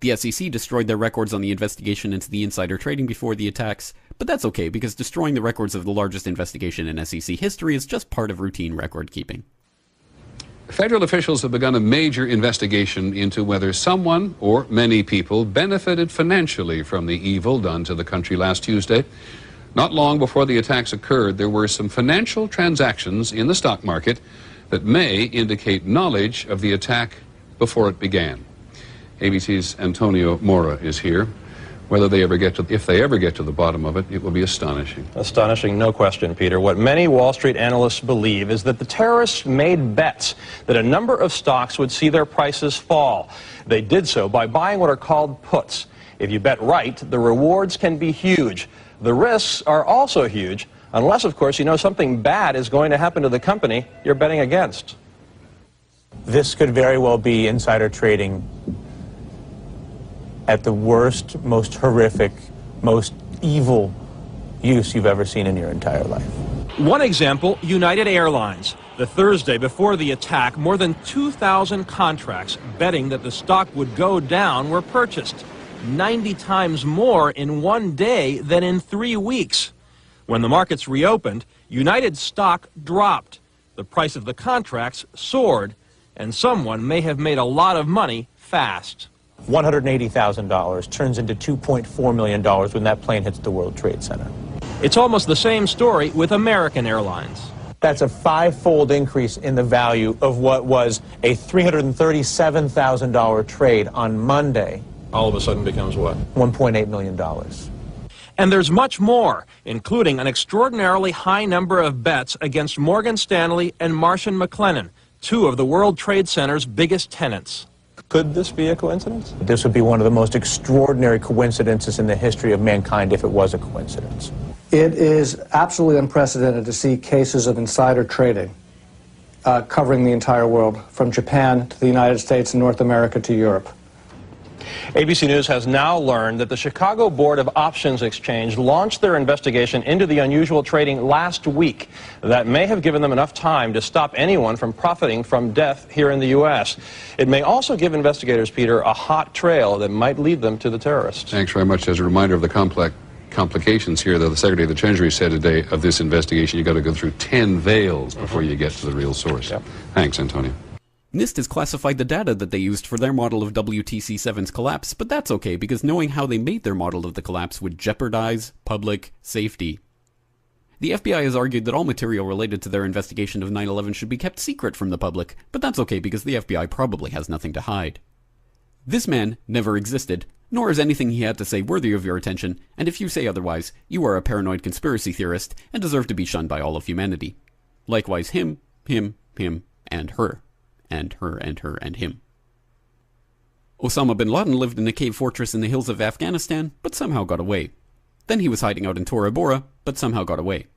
The SEC destroyed their records on the investigation into the insider trading before the attacks, but that's okay because destroying the records of the largest investigation in SEC history is just part of routine record keeping. Federal officials have begun a major investigation into whether someone or many people benefited financially from the evil done to the country last Tuesday. Not long before the attacks occurred, there were some financial transactions in the stock market that may indicate knowledge of the attack before it began. ABC's Antonio Mora is here. Whether they ever get to, if they ever get to the bottom of it, it will be astonishing. Astonishing, no question, Peter. What many Wall Street analysts believe is that the terrorists made bets that a number of stocks would see their prices fall. They did so by buying what are called puts. If you bet right, the rewards can be huge. The risks are also huge, unless, of course, you know something bad is going to happen to the company you're betting against. This could very well be insider trading at the worst, most horrific, most evil use you've ever seen in your entire life. One example, United Airlines. The Thursday before the attack, more than 2,000 contracts betting that the stock would go down were purchased. 90 times more in one day than in 3 weeks. When the markets reopened, United's stock dropped. The price of the contracts soared, and someone may have made a lot of money fast. $180,000 turns into $2.4 million when that plane hits the World Trade Center. It's almost the same story with American Airlines. That's a five-fold increase in the value of what was a $337,000 trade on Monday. All of a sudden becomes what? $1.8 million. And there's much more, including an extraordinarily high number of bets against Morgan Stanley and Marsh & McLennan, two of the World Trade Center's biggest tenants. Could this be a coincidence? This would be one of the most extraordinary coincidences in the history of mankind if it was a coincidence. It is absolutely unprecedented to see cases of insider trading covering the entire world, from Japan to the United States and North America to Europe. ABC News has now learned that the Chicago Board of Options Exchange launched their investigation into the unusual trading last week. That may have given them enough time to stop anyone from profiting from death here in the U.S. It may also give investigators, Peter, a hot trail that might lead them to the terrorists. Thanks very much. As a reminder of the complications here, though, the Secretary of the Treasury said today of this investigation, you've got to go through 10 veils before you get to the real source. Yep. Thanks, Antonio. NIST has classified the data that they used for their model of WTC-7's collapse, but that's okay because knowing how they made their model of the collapse would jeopardize public safety. The FBI has argued that all material related to their investigation of 9/11 should be kept secret from the public, but that's okay because the FBI probably has nothing to hide. This man never existed, nor is anything he had to say worthy of your attention, and if you say otherwise, you are a paranoid conspiracy theorist and deserve to be shunned by all of humanity. Likewise him, and her, and her, and her, and him. Osama bin Laden lived in a cave fortress in the hills of Afghanistan, but somehow got away. Then he was hiding out in Tora Bora, but somehow got away.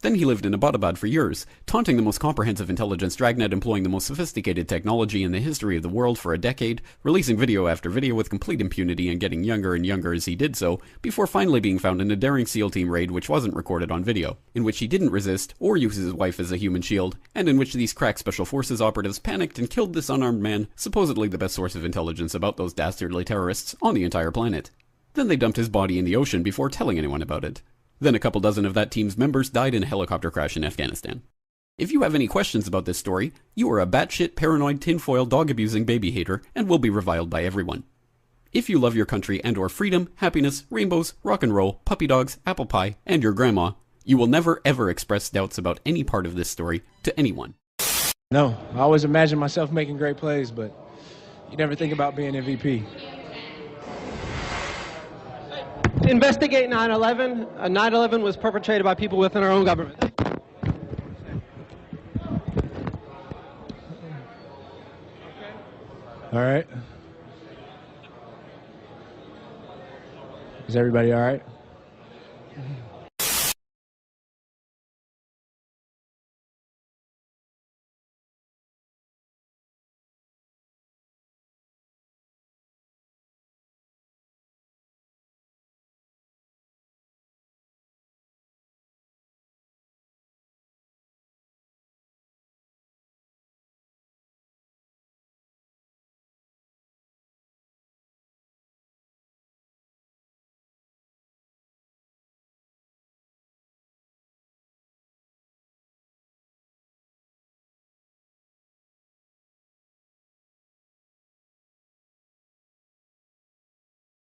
Then he lived in Abbottabad for years, taunting the most comprehensive intelligence dragnet employing the most sophisticated technology in the history of the world for a decade, releasing video after video with complete impunity and getting younger and younger as he did so, before finally being found in a daring SEAL team raid which wasn't recorded on video, in which he didn't resist or use his wife as a human shield, and in which these crack special forces operatives panicked and killed this unarmed man, supposedly the best source of intelligence about those dastardly terrorists on the entire planet. Then they dumped his body in the ocean before telling anyone about it. Then a couple dozen of that team's members died in a helicopter crash in Afghanistan. If you have any questions about this story, you are a batshit paranoid tinfoil dog-abusing baby hater and will be reviled by everyone. If you love your country and or freedom, happiness, rainbows, rock and roll, puppy dogs, apple pie, and your grandma, you will never ever express doubts about any part of this story to anyone. No, I always imagine myself making great plays, but you never think about being MVP. Investigate 9/11. 9/11 was perpetrated by people within our own government. All right. Is everybody all right?